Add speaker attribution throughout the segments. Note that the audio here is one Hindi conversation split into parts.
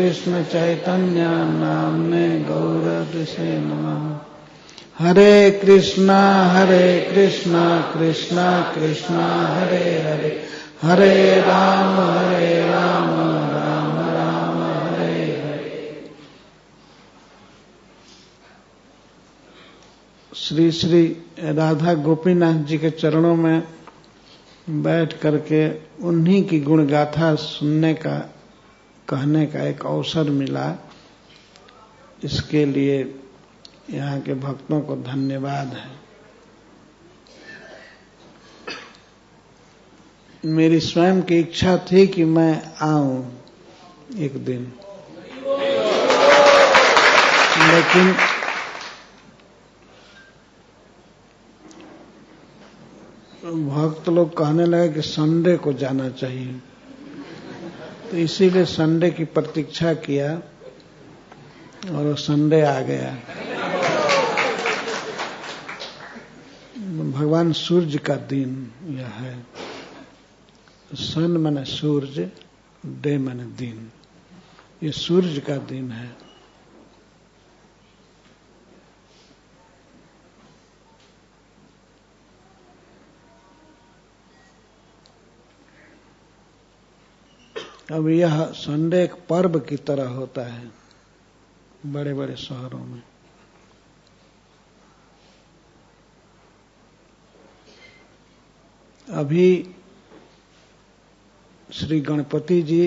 Speaker 1: कृष्ण चैतन्य नामने गौरतिसे नमः। हरे कृष्णा कृष्णा कृष्णा हरे हरे, हरे राम राम राम हरे हरे। श्री श्री राधा गोपीनाथ जी के चरणों में बैठ करके उन्हीं की गुण गाथा सुनने का, कहने का एक अवसर मिला। इसके लिए यहाँ के भक्तों को धन्यवाद है। मेरी स्वयं की इच्छा थी कि मैं आऊं एक दिन, लेकिन भक्त लोग कहने लगे कि संडे को जाना चाहिए, तो इसीलिए संडे की प्रतीक्षा किया और वो संडे आ गया। भगवान सूर्य का दिन यह है। सन माने सूर्य, डे माने दिन। ये सूर्य का दिन है। अब यह संडे एक पर्व की तरह होता है बड़े बड़े शहरों में। अभी श्री गणपति जी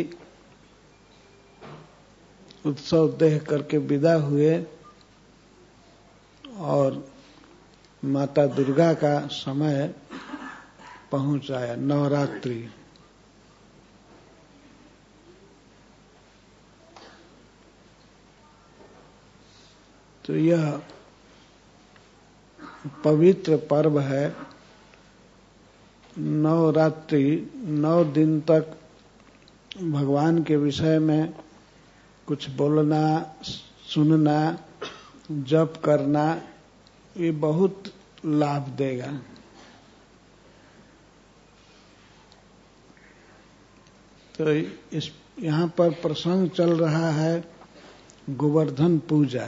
Speaker 1: उत्सव देह करके विदा हुए और माता दुर्गा का समय पहुंच आया, नवरात्रि। तो यह पवित्र पर्व है। नवरात्रि 9 दिन तक भगवान के विषय में कुछ बोलना, सुनना, जप करना, ये बहुत लाभ देगा। तो इस यहाँ पर प्रसंग चल रहा है गोवर्धन पूजा।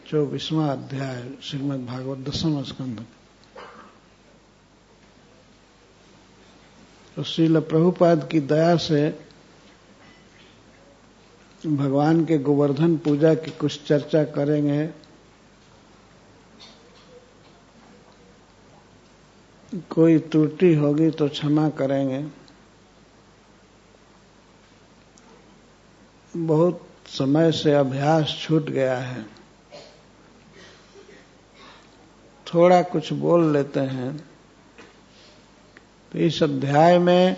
Speaker 1: 24वां अध्याय श्रीमद् भागवत 10वां स्कंध। तो श्रील प्रभुपाद की दया से भगवान के गोवर्धन पूजा की कुछ चर्चा करेंगे। कोई त्रुटि होगी तो क्षमा करेंगे। बहुत समय से अभ्यास छूट गया है, थोड़ा कुछ बोल लेते हैं। तो इस अध्याय में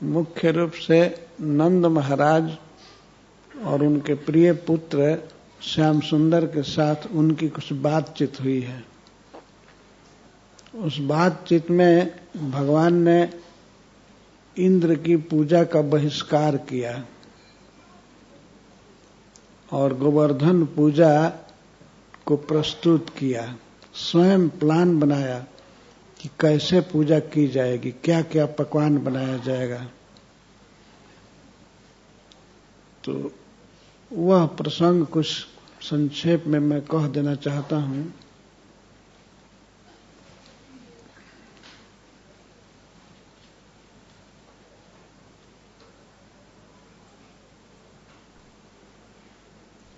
Speaker 1: मुख्य रूप से नंद महाराज और उनके प्रिय पुत्र श्याम सुंदर के साथ उनकी कुछ बातचीत हुई है। उस बातचीत में भगवान ने इंद्र की पूजा का बहिष्कार किया और गोवर्धन पूजा को प्रस्तुत किया। स्वयं प्लान बनाया कि कैसे पूजा की जाएगी, क्या क्या पकवान बनाया जाएगा। तो वह प्रसंग कुछ संक्षेप में मैं कह देना चाहता हूं।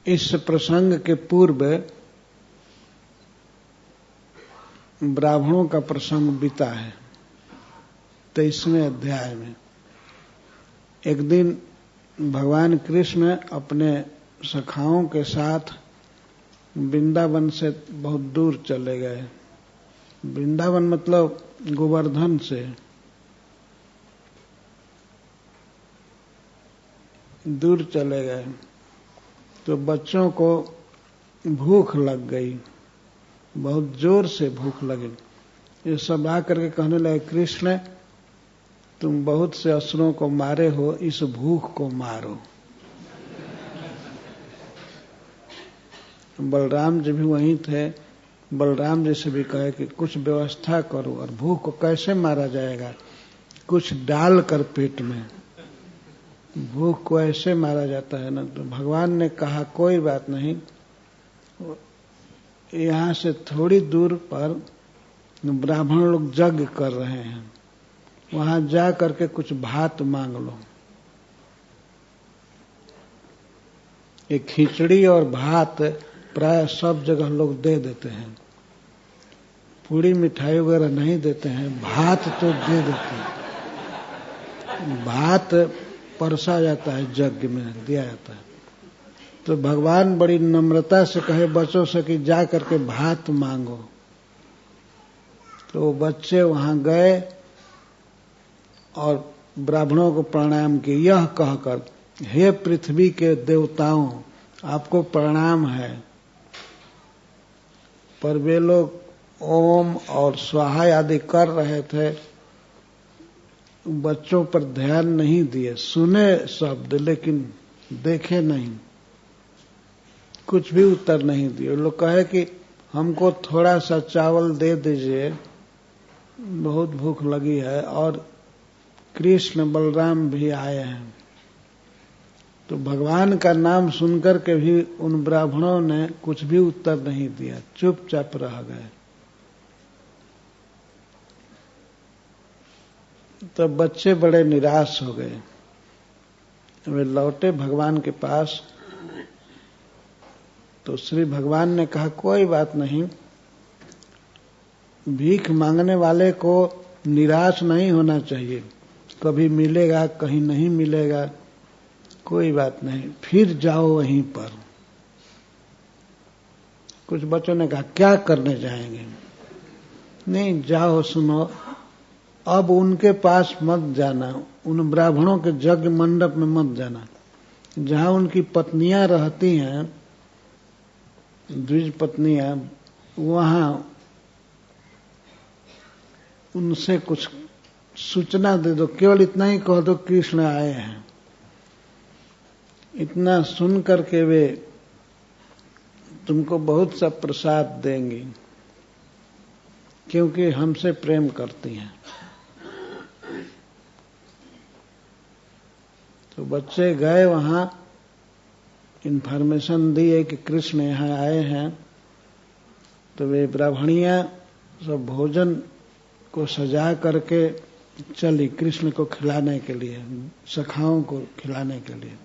Speaker 1: इस प्रसंग के पूर्व ब्राह्मणों का प्रसंग बीता है 23वें अध्याय में। एक दिन भगवान कृष्ण अपने सखाओं के साथ वृंदावन से बहुत दूर चले गए। वृंदावन मतलब गोवर्धन से दूर चले गए। तो बच्चों को भूख लग गई, बहुत जोर से भूख लगी। ये सब आकर के कहने लगे, कृष्ण तुम बहुत से असुरों को मारे हो, इस भूख को मारो। बलराम जी भी वहीं थे। बलराम जी से भी कहे कि कुछ व्यवस्था करो और भूख को कैसे मारा जाएगा। कुछ डालकर पेट में, भूख को ऐसे मारा जाता है ना। तो भगवान ने कहा कोई बात नहीं, यहाँ से थोड़ी दूर पर ब्राह्मण लोग यज्ञ कर रहे हैं, वहां जा करके कुछ भात मांग लो। ये खिचड़ी और भात प्राय सब जगह लोग दे देते हैं, पूरी मिठाई वगैरह नहीं देते हैं, भात तो दे देते हैं। भात परसा जाता है, यज्ञ में दिया जाता है। तो भगवान बड़ी नम्रता से कहे बच्चों से कि जा करके भात मांगो। तो बच्चे वहां गए और ब्राह्मणों को प्रणाम किए, यह कहकर हे पृथ्वी के देवताओं आपको प्रणाम है। पर वे लोग ओम और स्वाहा आदि कर रहे थे, बच्चों पर ध्यान नहीं दिए, सुने शब्द लेकिन देखे नहीं, कुछ भी उत्तर नहीं दिए। लोग कहे कि हमको थोड़ा सा चावल दे दीजिए, बहुत भूख लगी है, और कृष्ण बलराम भी आए हैं। तो भगवान का नाम सुनकर के भी उन ब्राह्मणों ने कुछ भी उत्तर नहीं दिया, चुपचाप रह गए। तो बच्चे बड़े निराश हो गए, वे लौटे भगवान के पास। तो श्री भगवान ने कहा कोई बात नहीं, भीख मांगने वाले को निराश नहीं होना चाहिए, कभी मिलेगा कहीं नहीं मिलेगा, कोई बात नहीं, फिर जाओ वहीं पर। कुछ बच्चों ने कहा क्या करने जाएंगे? नहीं जाओ, सुनो, अब उनके पास मत जाना, उन ब्राह्मणों के यज्ञ मंडप में मत जाना, जहां उनकी पत्नियां रहती हैं, द्विज पत्नियां, वहां उनसे कुछ सूचना दे दो, केवल इतना ही कह दो कृष्ण आए हैं। इतना सुन करके वे तुमको बहुत सा प्रसाद देंगी, क्योंकि हमसे प्रेम करती हैं। तो बच्चे गए वहां, इन्फॉर्मेशन दी है कि कृष्ण यहाँ आए हैं। तो वे ब्राह्मणियां सब भोजन को सजा करके चली कृष्ण को खिलाने के लिए, सखाओं को खिलाने के लिए।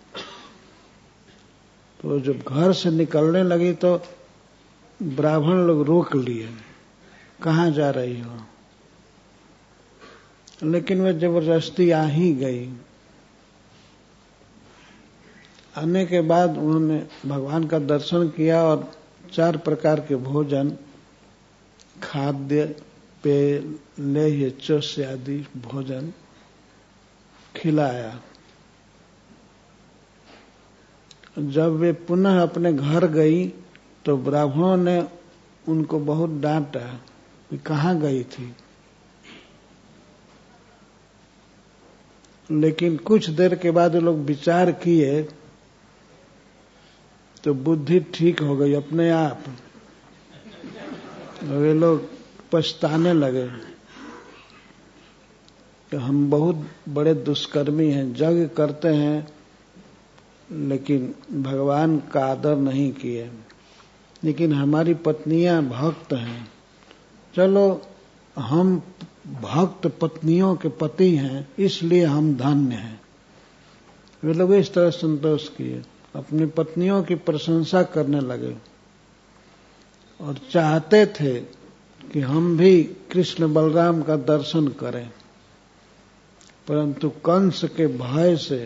Speaker 1: तो जब घर से निकलने लगी तो ब्राह्मण लोग रोक लिए, कहाँ जा रही हो? लेकिन वे जबरदस्ती आ ही गई। आने के बाद उन्होंने भगवान का दर्शन किया और 4 प्रकार के भोजन, खाद्य, पेय, लेह्य, चोष्य आदि भोजन खिलाया। जब वे पुनः अपने घर गई तो ब्राह्मणों ने उनको बहुत डांटा कि कहाँ गई थी। लेकिन कुछ देर के बाद लोग विचार किए तो बुद्धि ठीक हो गई अपने आप। वे लोग पछताने लगे कि हम बहुत बड़े दुष्कर्मी हैं, यज्ञ करते हैं लेकिन भगवान का आदर नहीं किए, लेकिन हमारी पत्नियां भक्त हैं, चलो हम भक्त पत्नियों के पति हैं इसलिए हम धन्य हैं। वे लोग इस तरह संतोष किए, अपनी पत्नियों की प्रशंसा करने लगे और चाहते थे कि हम भी कृष्ण बलराम का दर्शन करें, परंतु कंस के भय से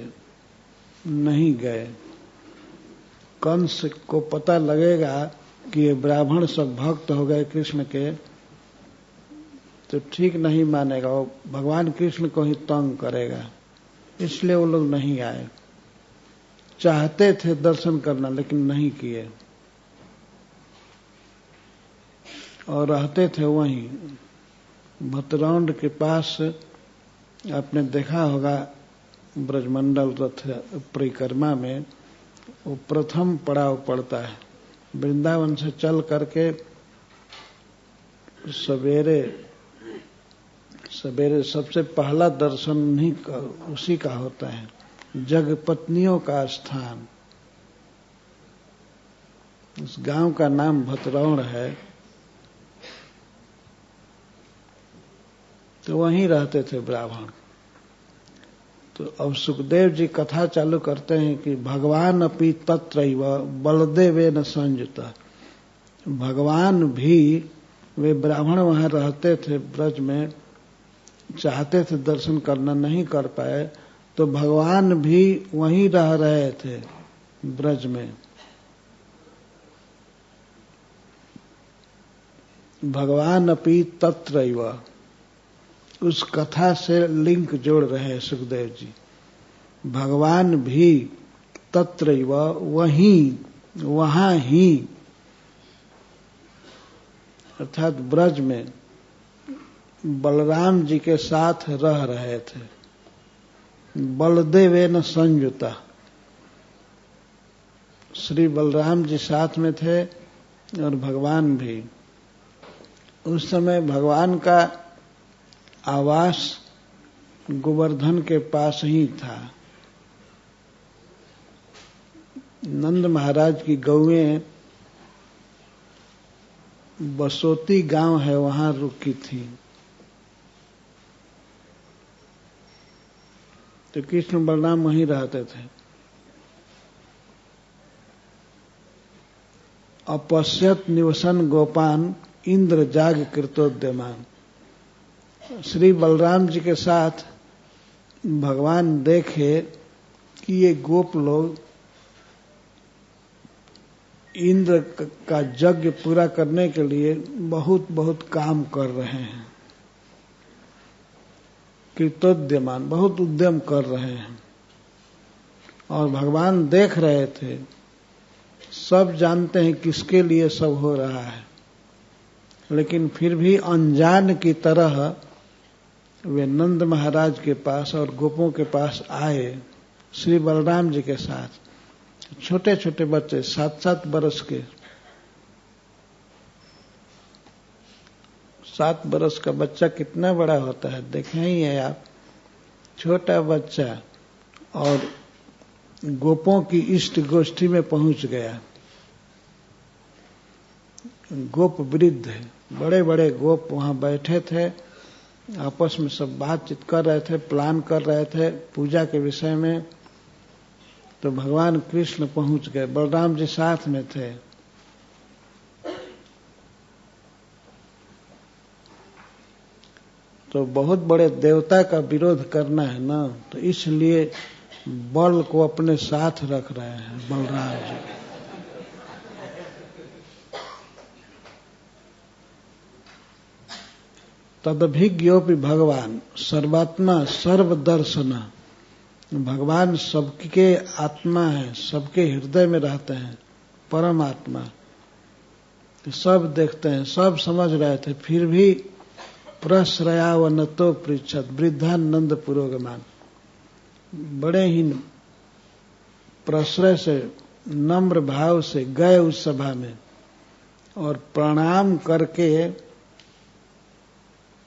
Speaker 1: नहीं गए। कंस को पता लगेगा कि ये ब्राह्मण सब भक्त हो गए कृष्ण के, तो ठीक नहीं मानेगा, वो भगवान कृष्ण को ही तंग करेगा, इसलिए वो लोग नहीं आए। चाहते थे दर्शन करना लेकिन नहीं किए और रहते थे वहीं भतरौंड के पास। आपने देखा होगा ब्रजमंडल रथ परिक्रमा में वो प्रथम पड़ाव पड़ता है। वृंदावन से चल करके सवेरे सवेरे सबसे पहला दर्शन उसी का होता है। जगपत्नियों का स्थान, उस गांव का नाम भतरौण है। तो वहीं रहते थे ब्राह्मण। तो अब सुखदेव जी कथा चालू करते हैं कि भगवान अपि तत्रैव बलदेवेन संयुता। भगवान भी, वे ब्राह्मण वहां रहते थे ब्रज में, चाहते थे दर्शन करना, नहीं कर पाए, तो भगवान भी वहीं रह रहे थे ब्रज में। भगवान अपि तत्रैव, उस कथा से लिंक जोड़ रहे हैं सुखदेव जी। भगवान भी तत्रैव, वहीं, वहां ही, अर्थात ब्रज में बलराम जी के साथ रह रहे थे। बलदेवेन संयुता, श्री बलराम जी साथ में थे और भगवान भी। उस समय भगवान का आवास गोवर्धन के पास ही था। नंद महाराज की गौएं बसोती गांव है, वहां रुकी थी। तो कृष्ण बलराम वहीं रहते थे। अपश्यत निवसन गोपान इंद्र जाग कृतोद्यमान। श्री बलराम जी के साथ भगवान देखे कि ये गोप लोग इंद्र का यज्ञ पूरा करने के लिए बहुत बहुत काम कर रहे हैं। कृतोद्यमान, बहुत उद्यम कर रहे हैं। और भगवान देख रहे थे, सब जानते हैं किसके लिए सब हो रहा है, लेकिन फिर भी अनजान की तरह वे नंद महाराज के पास और गोपों के पास आए श्री बलराम जी के साथ। छोटे छोटे बच्चे, 7-7 बरस के। 7 बरस का बच्चा कितना बड़ा होता है देखें ही है आप। छोटा बच्चा और गोपों की इष्ट गोष्ठी में पहुंच गया। गोप वृद्ध है, बड़े बड़े गोप वहां बैठे थे, आपस में सब बातचीत कर रहे थे, प्लान कर रहे थे पूजा के विषय में। तो भगवान कृष्ण पहुंच गए, बलराम जी साथ में थे। तो बहुत बड़े देवता का विरोध करना है ना, तो इसलिए बल को अपने साथ रख रहे हैं बलराम जी। तदभिज्ञोपि भगवान सर्वात्मा सर्वदर्शना। भगवान सबके आत्मा है, सबके हृदय में रहते हैं, परमात्मा। सब देखते हैं, सब समझ रहे थे, फिर भी प्रश्रयावनतो पृच्छत वृद्धानंद पुरोगमान। बड़े ही प्रश्रय से, नम्र भाव से गए उस सभा में और प्रणाम करके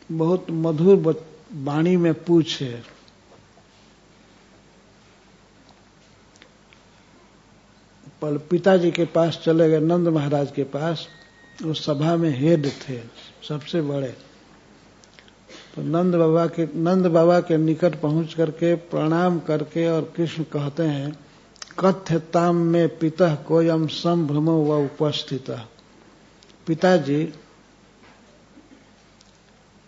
Speaker 1: बहुत मधुर वाणी में पूछे। पिताजी के पास चले गए, नंद महाराज के पास। उस सभा में हेड थे, सबसे बड़े। तो नंद बाबा के निकट पहुंच करके प्रणाम करके और कृष्ण कहते हैं, कथ्यताम में पिता कोयम संभ्रमो व उपस्थिता। पिताजी,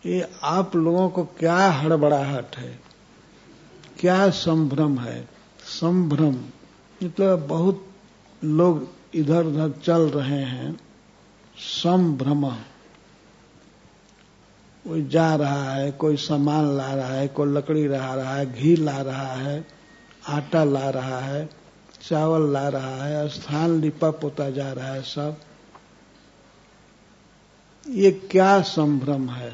Speaker 1: ये आप लोगों को क्या हड़बड़ाहट है, क्या संभ्रम है। संभ्रम मतलब बहुत लोग इधर उधर चल रहे हैं। संभ्रम, कोई जा रहा है, कोई सामान ला रहा है, कोई लकड़ी ला रहा है, घी ला रहा है, आटा ला रहा है, चावल ला रहा है, स्थान लिपा पोता जा रहा है सब। ये क्या संभ्रम है।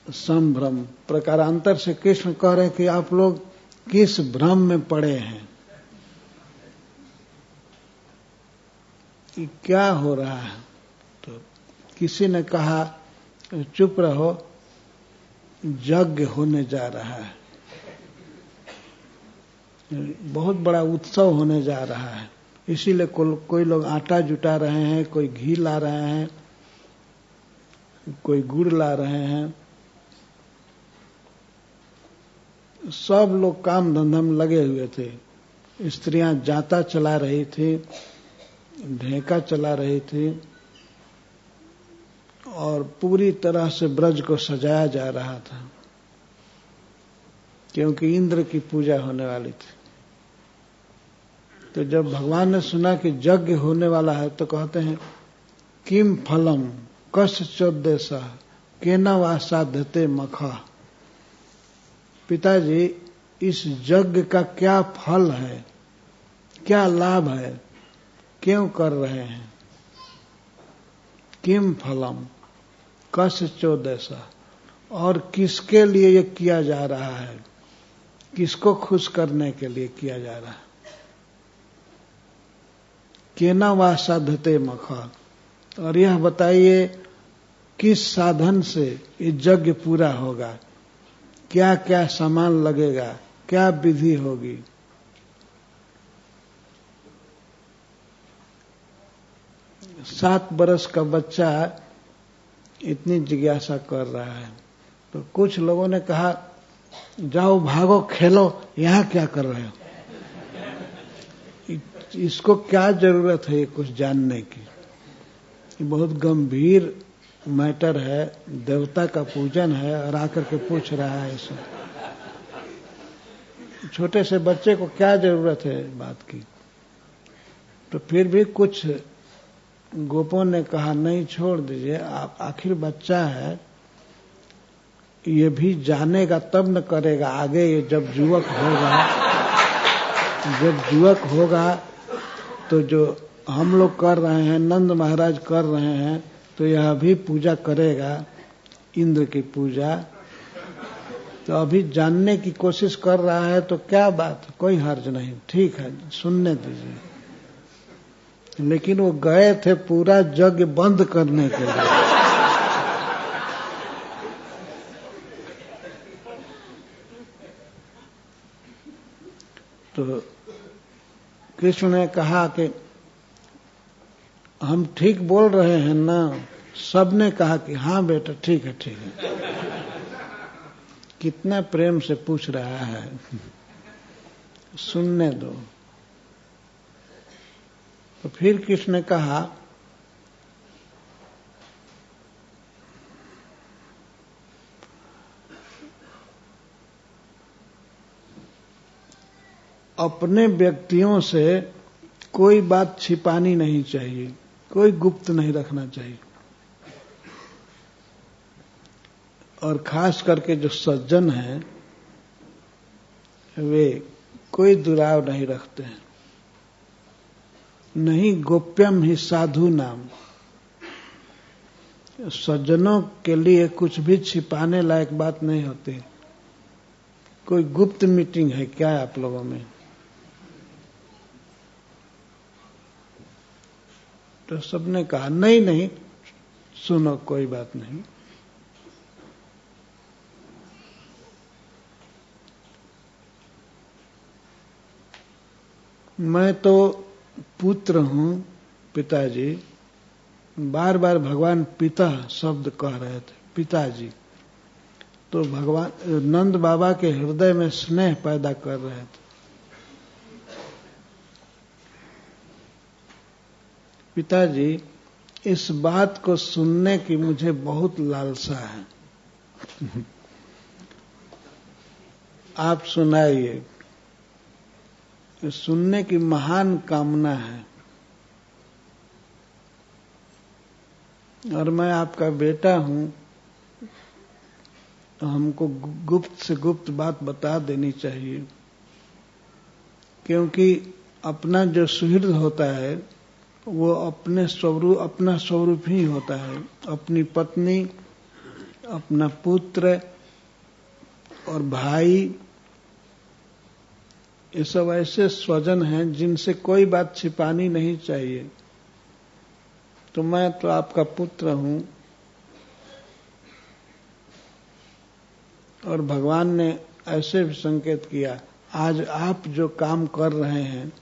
Speaker 1: संभ्रम प्रकारांतर से कृष्ण कह रहे हैं कि आप लोग किस भ्रम में पड़े हैं, कि क्या हो रहा है। तो किसी ने कहा चुप रहो, यज्ञ होने जा रहा है, बहुत बड़ा उत्सव होने जा रहा है। इसीलिए कोई लोग आटा जुटा रहे हैं, कोई घी ला रहे हैं, कोई गुड़ ला रहे हैं। सब लोग काम धंधा में लगे हुए थे। स्त्रियां जाता चला रही थी, ढेका चला रही थी और पूरी तरह से ब्रज को सजाया जा रहा था, क्योंकि इंद्र की पूजा होने वाली थी। तो जब भगवान ने सुना कि यज्ञ होने वाला है तो कहते हैं किम फलम कश चोद्देशा केना वा साध्यते मखा। पिताजी, इस यज्ञ का क्या फल है, क्या लाभ है, क्यों कर रहे हैं? किम फलम कश चोद्देशा, और किसके लिए ये किया जा रहा है, किसको खुश करने के लिए किया जा रहा है? केना वा साधते मखा, और यह बताइए किस साधन से ये यज्ञ पूरा होगा, क्या क्या सामान लगेगा, क्या विधि होगी। 7 बरस का बच्चा इतनी जिज्ञासा कर रहा है। तो कुछ लोगों ने कहा जाओ भागो खेलो, यहां क्या कर रहे हो? इसको क्या जरूरत है ये कुछ जानने की? ये बहुत गंभीर मैटर है, देवता का पूजन है, और आकर के पूछ रहा है इसे। छोटे से बच्चे को क्या जरूरत है बात की? तो फिर भी कुछ गोपों ने कहा नहीं, छोड़ दीजिए, आप आखिर बच्चा है, ये भी जानेगा तब न करेगा। आगे ये जब युवक होगा तो जो हम लोग कर रहे हैं, नंद महाराज कर रहे हैं, तो यह भी पूजा करेगा, इंद्र की पूजा। तो अभी जानने की कोशिश कर रहा है तो क्या बात, कोई हर्ज नहीं, ठीक है, सुनने दीजिए। लेकिन वो गए थे पूरा यज्ञ बंद करने के लिए। तो कृष्ण ने कहा कि हम ठीक बोल रहे हैं ना? सबने कहा कि हाँ बेटा ठीक है, ठीक है। कितना प्रेम से पूछ रहा है, सुनने दो। तो फिर कृष्ण ने कहा अपने व्यक्तियों से कोई बात छिपानी नहीं चाहिए, कोई गुप्त नहीं रखना चाहिए। और खास करके जो सज्जन हैं वे कोई दुराव नहीं रखते हैं। नहीं गोप्यम ही साधु नाम। सज्जनों के लिए कुछ भी छिपाने लायक बात नहीं होती। कोई गुप्त मीटिंग है क्या आप लोगों में? तो सबने कहा नहीं नहीं, सुनो, कोई बात नहीं। मैं तो पुत्र हूं पिताजी। बार बार भगवान पिता शब्द कह रहे थे, पिताजी। तो भगवान नंद बाबा के हृदय में स्नेह पैदा कर रहे थे। पिताजी, इस बात को सुनने की मुझे बहुत लालसा है। आप सुनाइए। सुनने की महान कामना है। और मैं आपका बेटा हूं, तो हमको गुप्त से गुप्त बात बता देनी चाहिए। क्योंकि अपना जो सुहृद होता है वो अपना स्वरूप ही होता है। अपनी पत्नी, अपना पुत्र और भाई, ये सब ऐसे स्वजन हैं जिनसे कोई बात छिपानी नहीं चाहिए। तो मैं तो आपका पुत्र हूं, और भगवान ने ऐसे भी संकेत किया, आज आप जो काम कर रहे हैं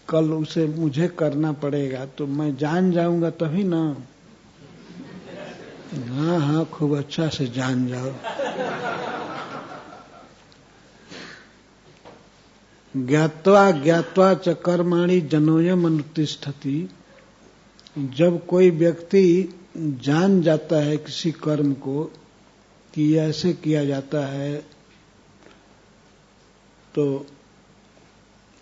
Speaker 1: कल उसे मुझे करना पड़ेगा, तो मैं जान जाऊंगा तभी ना। हाँ हाँ, खूब अच्छा से जान जाओ। ज्ञात्वा ज्ञात्वा च कर्माणि जनोयम अनुतिष्ठति। जब कोई व्यक्ति जान जाता है किसी कर्म को कि ऐसे किया जाता है, तो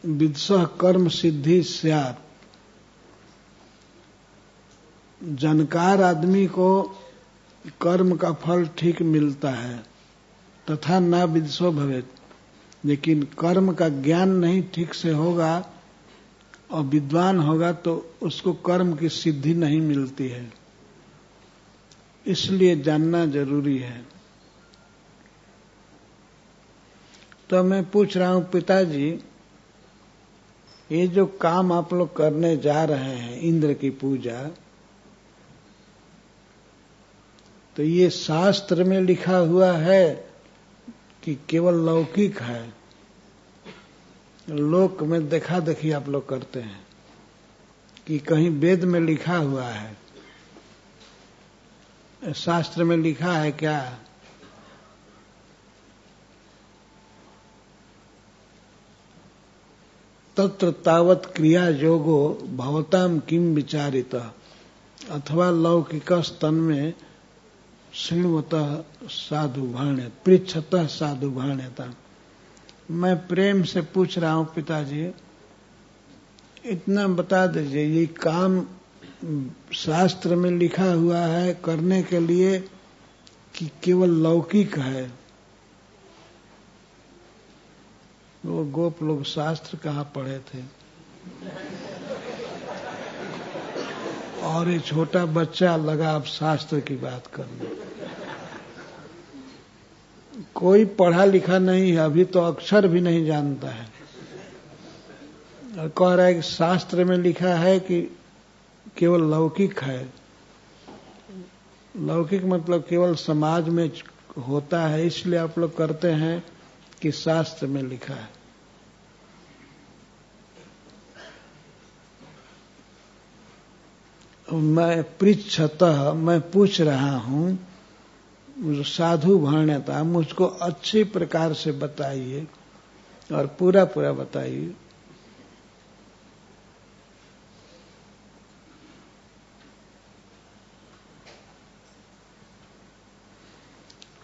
Speaker 1: विदुषः कर्म सिद्धि स्यात्। जानकार आदमी को कर्म का फल ठीक मिलता है, तथा ना विदुषो भवेत्। लेकिन कर्म का ज्ञान नहीं ठीक से होगा और विद्वान होगा तो उसको कर्म की सिद्धि नहीं मिलती है। इसलिए जानना जरूरी है। तो मैं पूछ रहा हूं, पिताजी ये जो काम आप लोग करने जा रहे हैं, इंद्र की पूजा, तो ये शास्त्र में लिखा हुआ है कि केवल लौकिक है? लोक में देखा देखी आप लोग करते हैं कि कहीं वेद में लिखा हुआ है, शास्त्र में लिखा है क्या? तत्र तावत् क्रिया योगो भवताम किम विचारितः अथवा लौकिकस्तन में शृण्वतः साधु भाण्य पृच्छतः साधु भाण्यता। मैं प्रेम से पूछ रहा हूं, पिताजी इतना बता दीजिए, ये काम शास्त्र में लिखा हुआ है करने के लिए कि केवल लौकिक है? वो गोप लोग शास्त्र कहाँ पढ़े थे, और ये छोटा बच्चा लगा अब शास्त्र की बात करने। कोई पढ़ा लिखा नहीं है, अभी तो अक्षर भी नहीं जानता है, और कह रहा है कि शास्त्र में लिखा है कि केवल लौकिक है। लौकिक मतलब केवल समाज में होता है, इसलिए आप लोग करते हैं कि शास्त्र में लिखा है। मैं पृच्छतः, मैं पूछ रहा हूं, साधु भाण्यता, मुझको अच्छी प्रकार से बताइए और पूरा पूरा बताइए।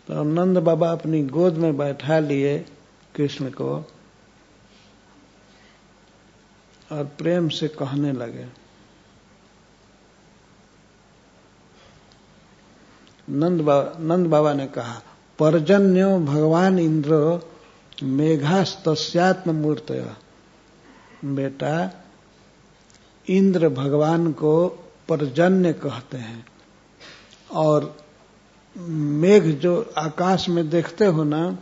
Speaker 1: तो नंद बाबा अपनी गोद में बैठा लिए कृष्ण को और प्रेम से कहने लगे। नंद बाबा ने कहा, पर्जन्यो भगवान इंद्र मेघास्तस्यात्म मूर्तय। बेटा, इंद्र भगवान को पर्जन्य कहते हैं, और मेघ जो आकाश में देखते हो ना,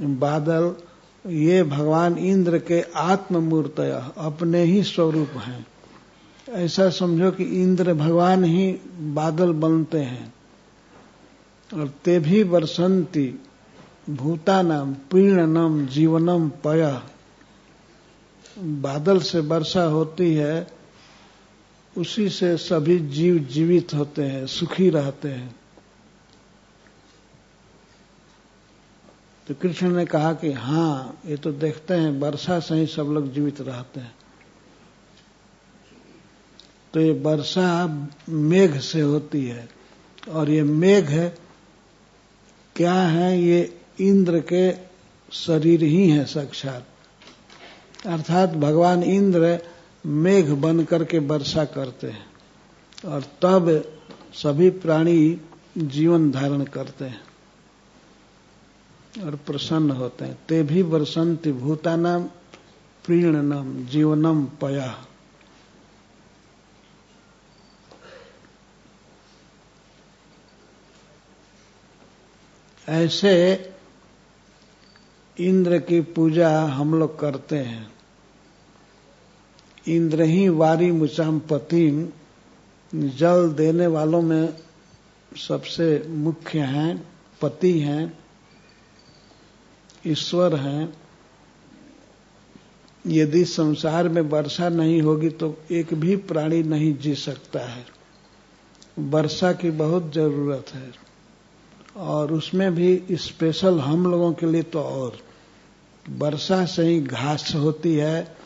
Speaker 1: बादल, ये भगवान इंद्र के आत्ममूर्तय, अपने ही स्वरूप हैं। ऐसा समझो कि इंद्र भगवान ही बादल बनते हैं। और ते भी वर्षन्ति भूतानाम प्रीणनम जीवनम पयः। बादल से वर्षा होती है, उसी से सभी जीव जीवित होते हैं, सुखी रहते हैं। तो कृष्ण ने कहा कि हाँ, ये तो देखते हैं वर्षा से ही सब लोग जीवित रहते हैं। तो ये वर्षा मेघ से होती है, और ये मेघ क्या है? ये इंद्र के शरीर ही है साक्षात। अर्थात भगवान इंद्र मेघ बन करके वर्षा करते हैं, और तब सभी प्राणी जीवन धारण करते हैं और प्रसन्न होते हैं। ते भी वर्षन्ति भूतानाम प्रीणनम जीवनम पयः। ऐसे इंद्र की पूजा हम लोग करते हैं। इंद्र ही वारी मुचाम पतिम, जल देने वालों में सबसे मुख्य हैं, पति हैं। ईश्वर हैं। यदि संसार में वर्षा नहीं होगी तो एक भी प्राणी नहीं जी सकता है। वर्षा की बहुत जरूरत है, और उसमें भी स्पेशल हम लोगों के लिए तो और वर्षा से ही घास होती है,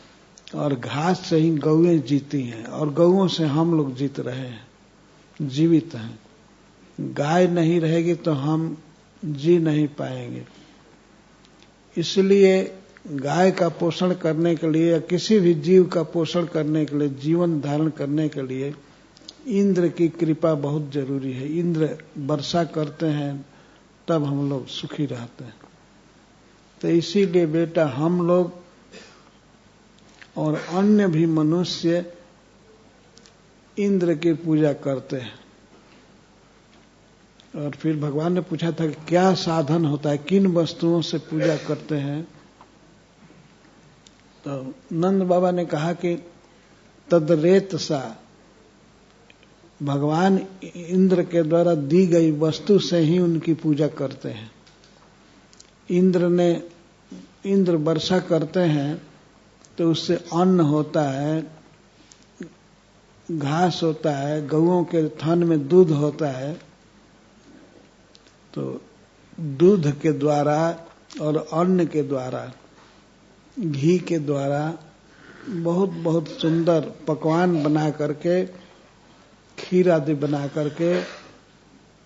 Speaker 1: और घास से ही गौएं जीती हैं, और गौओं से हम लोग जीत रहे हैं, जीवित हैं। गाय नहीं रहेगी तो हम जी नहीं पाएंगे। इसलिए गाय का पोषण करने के लिए या किसी भी जीव का पोषण करने के लिए, जीवन धारण करने के लिए इंद्र की कृपा बहुत जरूरी है। इंद्र वर्षा करते हैं तब हम लोग सुखी रहते हैं। तो इसीलिए बेटा हम लोग और अन्य भी मनुष्य इंद्र की पूजा करते हैं। और फिर भगवान ने पूछा था कि क्या साधन होता है, किन वस्तुओं से पूजा करते हैं। तो नंद बाबा ने कहा कि तदरेत सा, भगवान इंद्र के द्वारा दी गई वस्तु से ही उनकी पूजा करते हैं। इंद्र वर्षा करते हैं तो उससे अन्न होता है, घास होता है, गौओं के थन में दूध होता है। तो दूध के द्वारा और अन्न के द्वारा, घी के द्वारा बहुत बहुत सुंदर पकवान बना करके, खीर आदि बना करके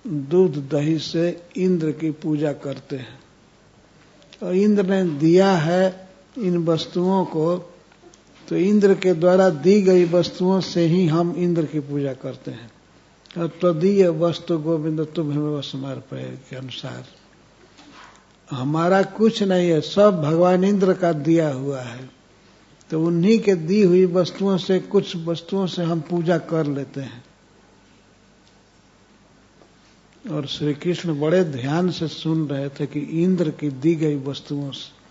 Speaker 1: दूध दही से इंद्र की पूजा करते हैं। और इंद्र ने दिया है इन वस्तुओं को, तो इंद्र के द्वारा दी गई वस्तुओं से ही हम इंद्र की पूजा करते हैं। और तदीय वस्तु गोविंद तुम्हें समर्पय के अनुसार हमारा कुछ नहीं है, सब भगवान इंद्र का दिया हुआ है। तो उन्हीं के दी हुई वस्तुओं से, कुछ वस्तुओं से हम पूजा कर लेते हैं। और श्री कृष्ण बड़े ध्यान से सुन रहे थे कि इंद्र की दी गई वस्तुओं से।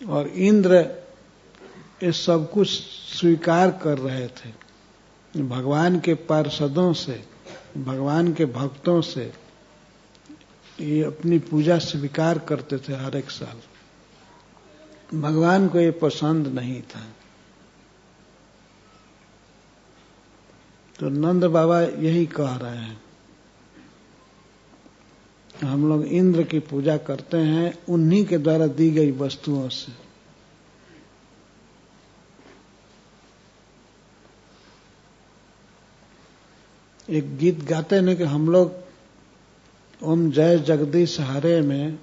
Speaker 1: और इंद्र ये सब कुछ स्वीकार कर रहे थे। भगवान के पार्षदों से, भगवान के भक्तों से ये अपनी पूजा स्वीकार करते थे हर एक साल। भगवान को ये पसंद नहीं था। तो नंद बाबा यही कह रहे हैं, हम लोग इंद्र की पूजा करते हैं उन्हीं के द्वारा दी गई वस्तुओं से। एक गीत गाते हैं कि हम लोग ओम जय जगदीश हरे में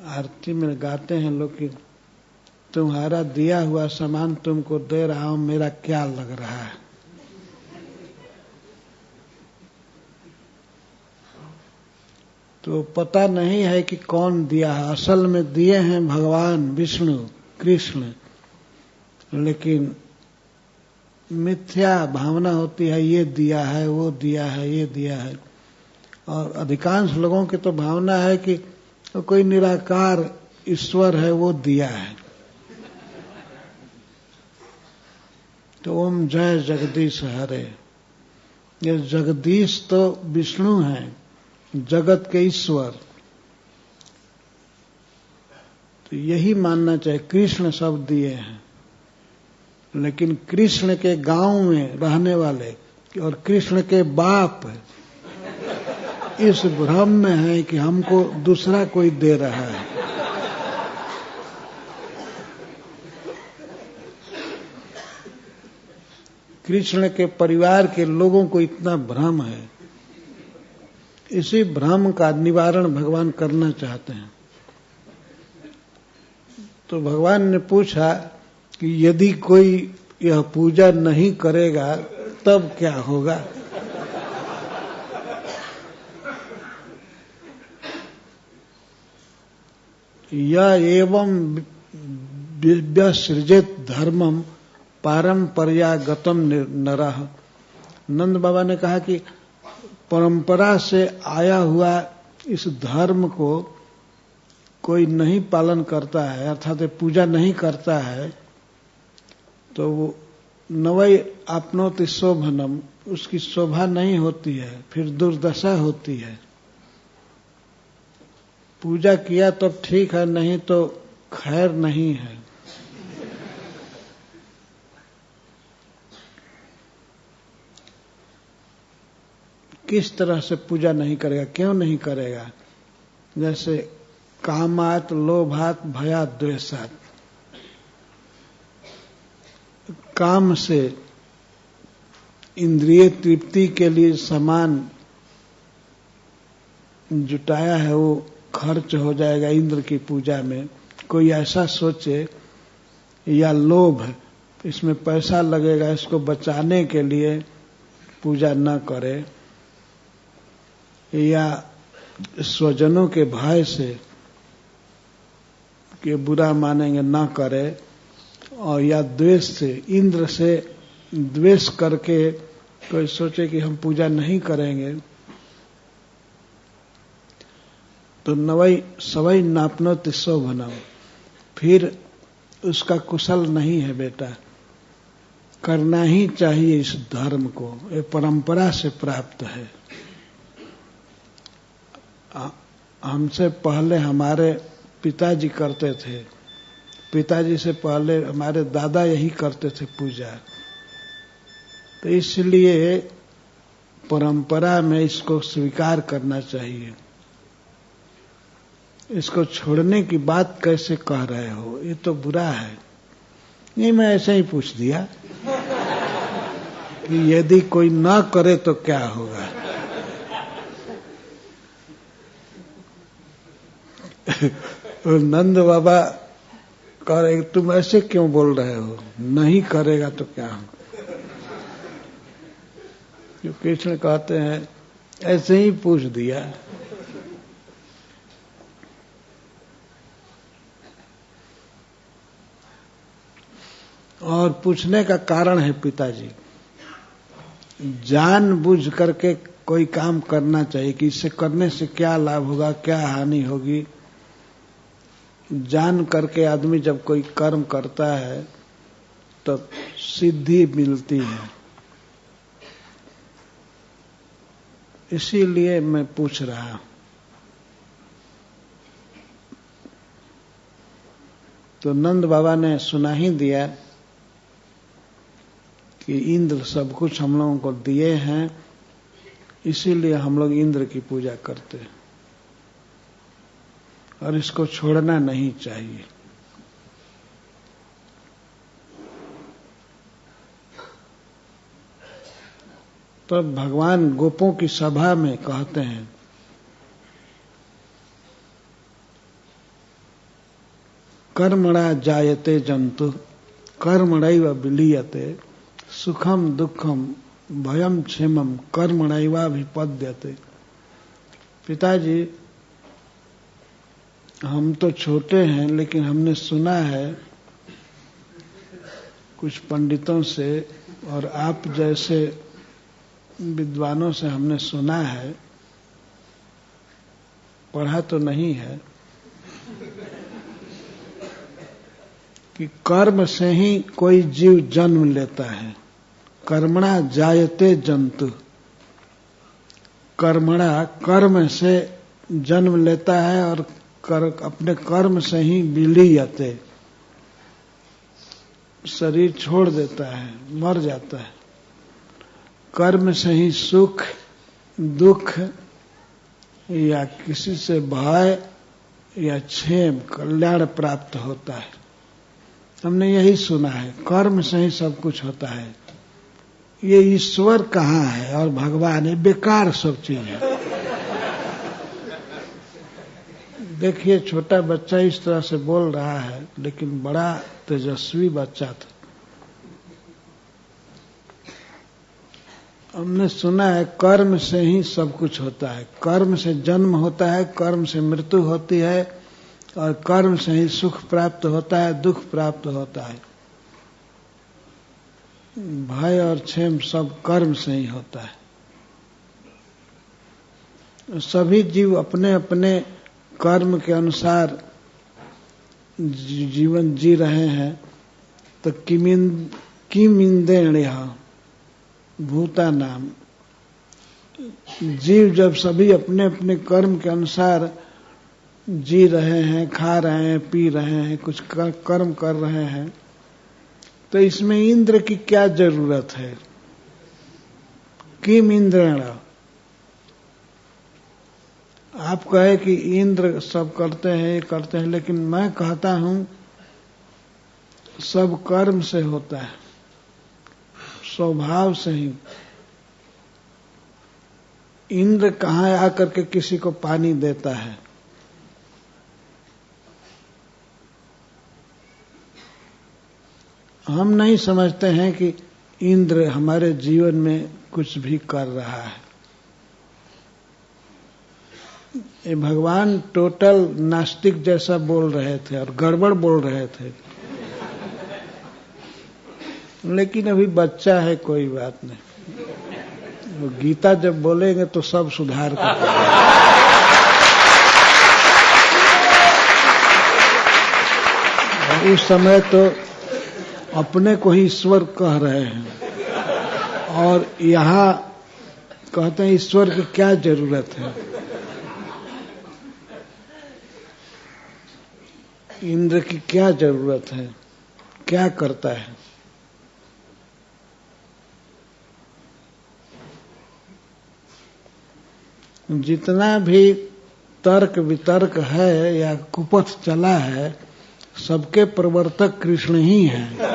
Speaker 1: आरती में गाते हैं लोग कि तुम्हारा दिया हुआ सामान तुमको दे रहा हूं, मेरा क्या लग रहा है। तो पता नहीं है कि कौन दिया है। असल में दिए हैं भगवान विष्णु कृष्ण, लेकिन मिथ्या भावना होती है, ये दिया है, वो दिया है, ये दिया है। और अधिकांश लोगों की तो भावना है कि तो कोई निराकार ईश्वर है, वो दिया है। तो ओम जय जगदीश हरे, ये जगदीश तो विष्णु हैं, जगत के ईश्वर। तो यही मानना चाहिए, कृष्ण सब दिए हैं। लेकिन कृष्ण के गांव में रहने वाले और कृष्ण के बाप इस भ्रम में है कि हमको दूसरा कोई दे रहा है। कृष्ण के परिवार के लोगों को इतना भ्रम है। इसी भ्रम का निवारण भगवान करना चाहते हैं। तो भगवान ने पूछा कि यदि कोई यह पूजा नहीं करेगा तब क्या होगा। यह एवं व्यसृजित धर्मम पारंपर्यागतम नरः। नंद बाबा ने कहा कि परंपरा से आया हुआ इस धर्म को कोई नहीं पालन करता है, अर्थात पूजा नहीं करता है, तो वो नवै आपनोति शोभनम, उसकी शोभा नहीं होती है, फिर दुर्दशा होती है। पूजा किया तो ठीक है, नहीं तो खैर नहीं है। किस तरह से पूजा नहीं करेगा, क्यों नहीं करेगा? जैसे कामात लोभात भयात द्वेषात, काम से इंद्रिय तृप्ति के लिए सामान जुटाया है, वो खर्च हो जाएगा इंद्र की पूजा में। कोई ऐसा सोचे, या लोभ, इसमें पैसा लगेगा, इसको बचाने के लिए पूजा न करे, या स्वजनों के भय से कि बुरा मानेंगे न करे, और या द्वेष से, इंद्र से द्वेष करके कोई सोचे कि हम पूजा नहीं करेंगे, तो नवै सवै नापनोति शोभनम, फिर उसका कुशल नहीं है बेटा। करना ही चाहिए इस धर्म को, ये परंपरा से प्राप्त है। हमसे पहले हमारे पिताजी करते थे, पिताजी से पहले हमारे दादा यही करते थे पूजा। तो इसलिए परंपरा में इसको स्वीकार करना चाहिए। इसको छोड़ने की बात कैसे कह रहे हो, ये तो बुरा है। नहीं, मैं ऐसे ही पूछ दिया कि यदि कोई ना करे तो क्या होगा। नंद बाबा कह रहे, तुम ऐसे क्यों बोल रहे हो, नहीं करेगा तो क्या होगा। जो कृष्ण कहते हैं ऐसे ही पूछ दिया। और पूछने का कारण है पिताजी, जानबूझ करके कोई काम करना चाहिए कि इससे करने से क्या लाभ होगा, क्या हानि होगी। जान करके आदमी जब कोई कर्म करता है तो सिद्धि मिलती है। इसीलिए मैं पूछ रहा हूं। तो नंद बाबा ने सुना ही दिया कि इंद्र सब कुछ हम लोगों को दिए हैं, इसीलिए हम लोग इंद्र की पूजा करते हैं और इसको छोड़ना नहीं चाहिए। तो भगवान गोपों की सभा में कहते हैं, कर्मणा जायते जंतु कर्मणैव विलीयते, सुखम दुखम भयम क्षेमम कर्मणैवाभिपद्यते। पिताजी, हम तो छोटे हैं, लेकिन हमने सुना है कुछ पंडितों से और आप जैसे विद्वानों से हमने सुना है, पढ़ा तो नहीं है, कि कर्म से ही कोई जीव जन्म लेता है। कर्मणा जायते जंतु, कर्मणा कर्म से जन्म लेता है और अपने कर्म से ही विलीयते, शरीर छोड़ देता है, मर जाता है। कर्म से ही सुख दुख या किसी से भय या क्षेम कल्याण प्राप्त होता है। हमने यही सुना है, कर्म से ही सब कुछ होता है। ये ईश्वर कहाँ है और भगवान, ये बेकार सब चीज है। देखिए, छोटा बच्चा इस तरह से बोल रहा है, लेकिन बड़ा तेजस्वी बच्चा था। हमने सुना है कर्म से ही सब कुछ होता है, कर्म से जन्म होता है, कर्म से मृत्यु होती है और कर्म से ही सुख प्राप्त होता है, दुख प्राप्त होता है। भय और क्षेम सब कर्म से ही होता है। सभी जीव अपने अपने कर्म के अनुसार जीवन जी रहे हैं। तो किम इंद्रियः भूतानाम। जीव जब सभी अपने अपने कर्म के अनुसार जी रहे हैं, खा रहे हैं, पी रहे हैं, कुछ कर्म कर रहे हैं, तो इसमें इंद्र की क्या जरूरत है? किम इंद्रेण। आप कहे कि इंद्र सब करते हैं, ये करते हैं, लेकिन मैं कहता हूं सब कर्म से होता है, स्वभाव से ही। इंद्र कहां आकर के किसी को पानी देता है? हम नहीं समझते हैं कि इंद्र हमारे जीवन में कुछ भी कर रहा है। ये भगवान टोटल नास्तिक जैसा बोल रहे थे और गड़बड़ बोल रहे थे, लेकिन अभी बच्चा है, कोई बात नहीं। वो गीता जब बोलेंगे तो सब सुधार कर उस समय तो अपने को ही ईश्वर कह रहे हैं, और यहां कहते हैं ईश्वर की क्या जरूरत है? इंद्र की क्या जरूरत है? क्या करता है? जितना भी तर्क वितर्क है या कुपथ चला है, सबके प्रवर्तक कृष्ण ही हैं।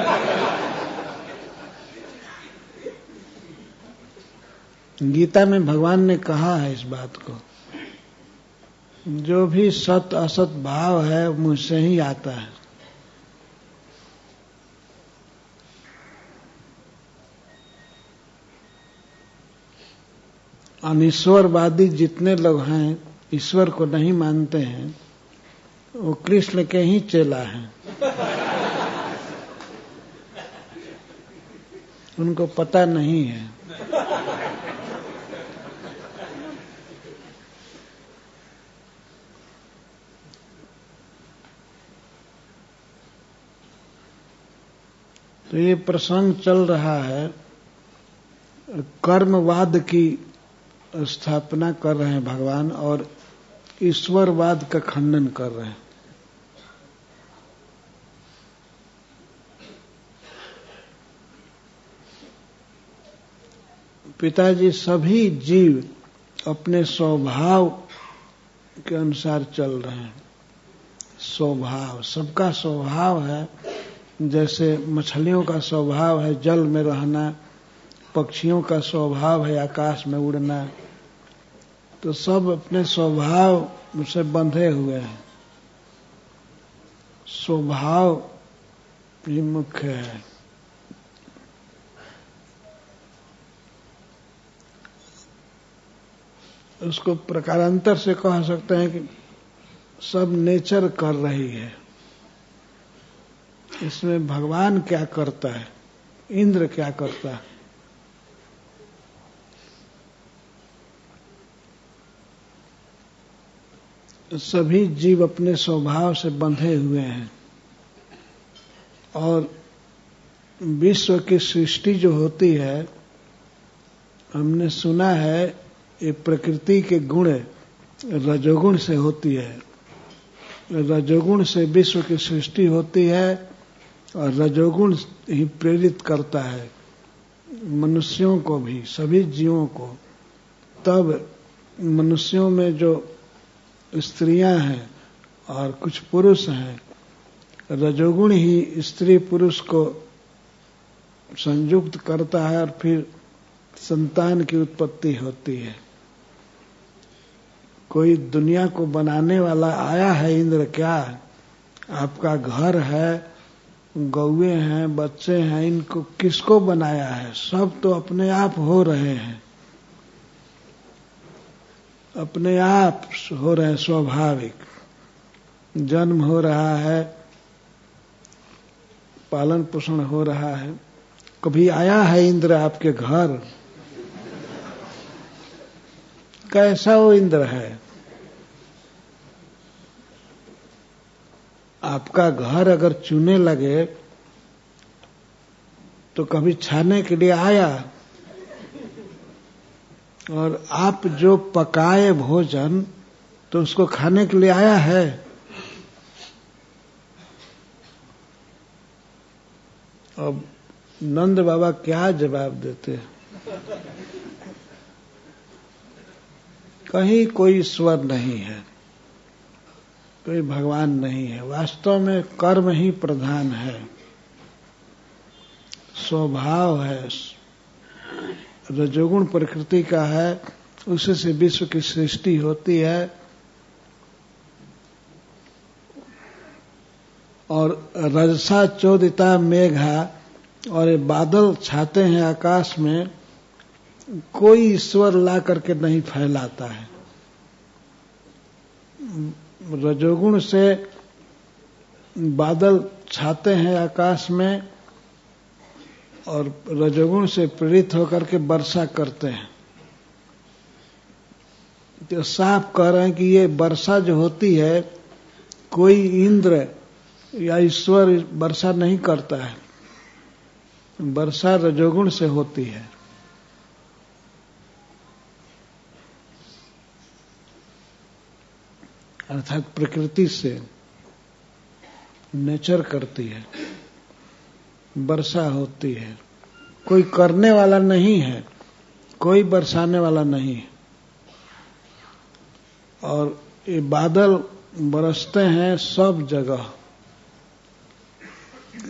Speaker 1: गीता में भगवान ने कहा है इस बात को, जो भी सत असत भाव है मुझसे ही आता है। अनिश्वरवादी जितने लोग हैं, ईश्वर को नहीं मानते हैं, वो कृष्ण के ही चेला हैं। उनको पता नहीं है। तो ये प्रसंग चल रहा है, कर्मवाद की स्थापना कर रहे हैं भगवान और ईश्वरवाद का खंडन कर रहे हैं। पिताजी, सभी जीव अपने स्वभाव के अनुसार चल रहे हैं। स्वभाव, सबका स्वभाव है। जैसे मछलियों का स्वभाव है जल में रहना, पक्षियों का स्वभाव है आकाश में उड़ना, तो सब अपने स्वभाव से बंधे हुए हैं। स्वभाव ही मुख्य है। उसको प्रकारांतर से कह सकते हैं कि सब नेचर कर रही है। इसमें भगवान क्या करता है, इंद्र क्या करता है? सभी जीव अपने स्वभाव से बंधे हुए हैं, और विश्व की सृष्टि जो होती है, हमने सुना है ये प्रकृति के गुण रजोगुण से होती है। रजोगुण से विश्व की सृष्टि होती है और रजोगुण ही प्रेरित करता है मनुष्यों को भी, सभी जीवों को। तब मनुष्यों में जो स्त्रियां हैं और कुछ पुरुष हैं, रजोगुण ही स्त्री पुरुष को संयुक्त करता है और फिर संतान की उत्पत्ति होती है। कोई दुनिया को बनाने वाला आया है इंद्र क्या? आपका घर है, गौए हैं, बच्चे हैं, इनको किसको बनाया है? सब तो अपने आप हो रहे हैं, अपने आप हो रहे हैं, स्वाभाविक। जन्म हो रहा है, पालन पोषण हो रहा है। कभी आया है इंद्र आपके घर? कैसा वो इंद्र है? आपका घर अगर चूने लगे तो कभी छाने के लिए आया, और आप जो पकाए भोजन तो उसको खाने के लिए आया है। अब नंद बाबा क्या जवाब देते? कहीं कोई ईश्वर नहीं है, कोई भगवान नहीं है, वास्तव में कर्म ही प्रधान है, स्वभाव है, रजोगुण प्रकृति का है, उसी से विश्व की सृष्टि होती है। और रजसा चोदिता मेघा, और ये बादल छाते हैं आकाश में, कोई ईश्वर ला करके नहीं फैलाता है। रजोगुण से बादल छाते हैं आकाश में और रजोगुण से प्रेरित होकर के वर्षा करते हैं। तो साफ कह रहे हैं कि ये वर्षा जो होती है, कोई इंद्र या ईश्वर वर्षा नहीं करता है, वर्षा रजोगुण से होती है। अर्थात प्रकृति से, नेचर करती है, वर्षा होती है। कोई करने वाला नहीं है, कोई बरसाने वाला नहीं है। और ये बादल बरसते हैं सब जगह,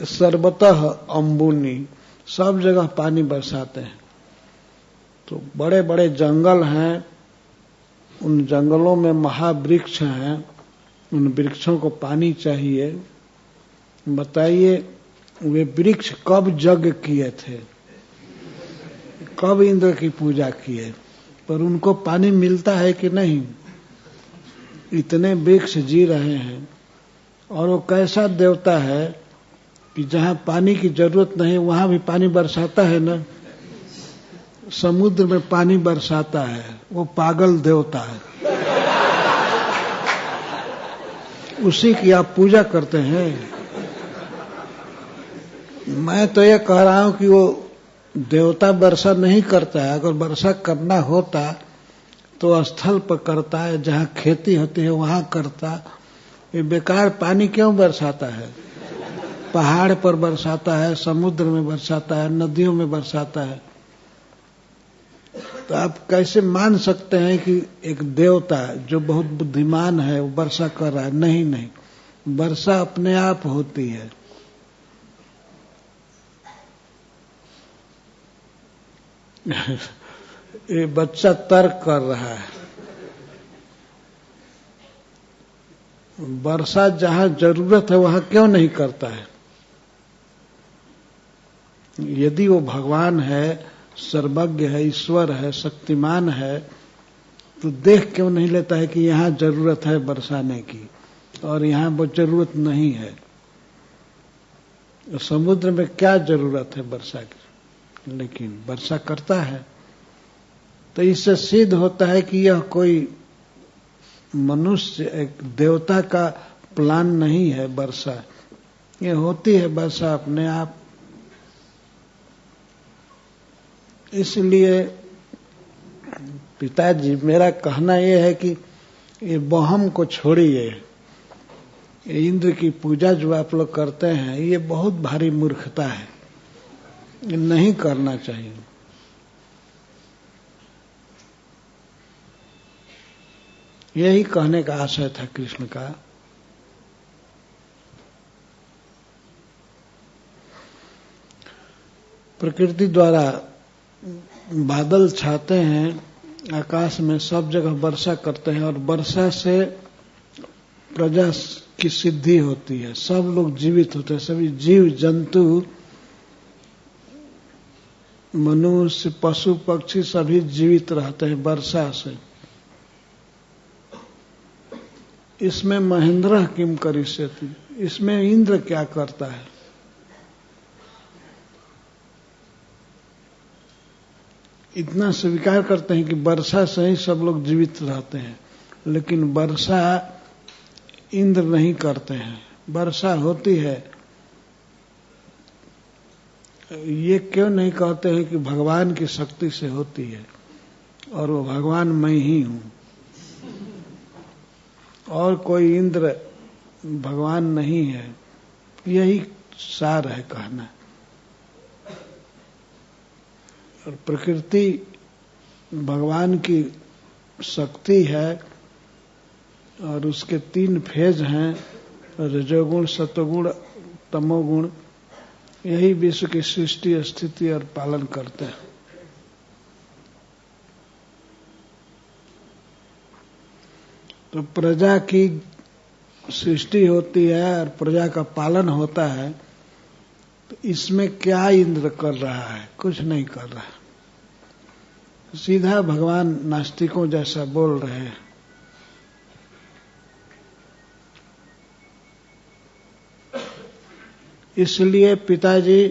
Speaker 1: सर्वतः अंबुनी, सब जगह पानी बरसाते हैं। तो बड़े बड़े जंगल हैं, उन जंगलों में महावृक्ष हैं, उन वृक्षों को पानी चाहिए। बताइए वे वृक्ष कब यज्ञ किए थे, कब इंद्र की पूजा किए, पर उनको पानी मिलता है कि नहीं? इतने वृक्ष जी रहे हैं। और वो कैसा देवता है कि जहां पानी की जरूरत नहीं वहां भी पानी बरसाता है ना। समुद्र में पानी बरसाता है, वो पागल देवता है। उसी की आप पूजा करते हैं। मैं तो ये कह रहा हूं कि वो देवता वर्षा नहीं करता है। अगर वर्षा करना होता तो स्थल पर करता है, जहां खेती होती है वहां करता। ये बेकार पानी क्यों बरसाता है? पहाड़ पर बरसाता है, समुद्र में बरसाता है, नदियों में बरसाता है। तो आप कैसे मान सकते हैं कि एक देवता जो बहुत बुद्धिमान है वो वर्षा कर रहा है? नहीं नहीं, वर्षा अपने आप होती है। ये बच्चा तर्क कर रहा है। वर्षा जहां जरूरत है वहां क्यों नहीं करता है? यदि वो भगवान है, सर्वज्ञ है, ईश्वर है, शक्तिमान है, तो देख क्यों नहीं लेता है कि यहां जरूरत है बरसाने की और यहां वो जरूरत नहीं है? समुद्र में क्या जरूरत है वर्षा की, लेकिन वर्षा करता है। तो इससे सिद्ध होता है कि यह कोई मनुष्य, एक देवता का प्लान नहीं है वर्षा। ये होती है वर्षा अपने आप। इसलिए पिताजी, मेरा कहना यह है कि ये वहम को छोड़िए। ये इंद्र की पूजा जो आप लोग करते हैं, ये बहुत भारी मूर्खता है, ये नहीं करना चाहिए। यही कहने का आशय था कृष्ण का। प्रकृति द्वारा बादल छाते हैं आकाश में, सब जगह वर्षा करते हैं और वर्षा से प्रजा की सिद्धि होती है। सब लोग जीवित होते हैं, सभी जीव जंतु, मनुष्य, पशु पक्षी सभी जीवित रहते हैं वर्षा से। इसमें महेंद्र किम करिष्यति, इसमें इंद्र क्या करता है? इतना स्वीकार करते हैं कि वर्षा से ही सब लोग जीवित रहते हैं, लेकिन वर्षा इंद्र नहीं करते हैं। वर्षा होती है ये क्यों नहीं कहते हैं कि भगवान की शक्ति से होती है और वो भगवान मैं ही हूं, और कोई इंद्र भगवान नहीं है? यही सार है कहना। और प्रकृति भगवान की शक्ति है और उसके 3 फेज हैं, रजोगुण, सतोगुण, तमोगुण। यही विश्व की सृष्टि, स्थिति और पालन करते हैं। तो प्रजा की सृष्टि होती है और प्रजा का पालन होता है, तो इसमें क्या इंद्र कर रहा है? कुछ नहीं कर रहा है। सीधा भगवान नास्तिकों जैसा बोल रहे हैं। इसलिए पिताजी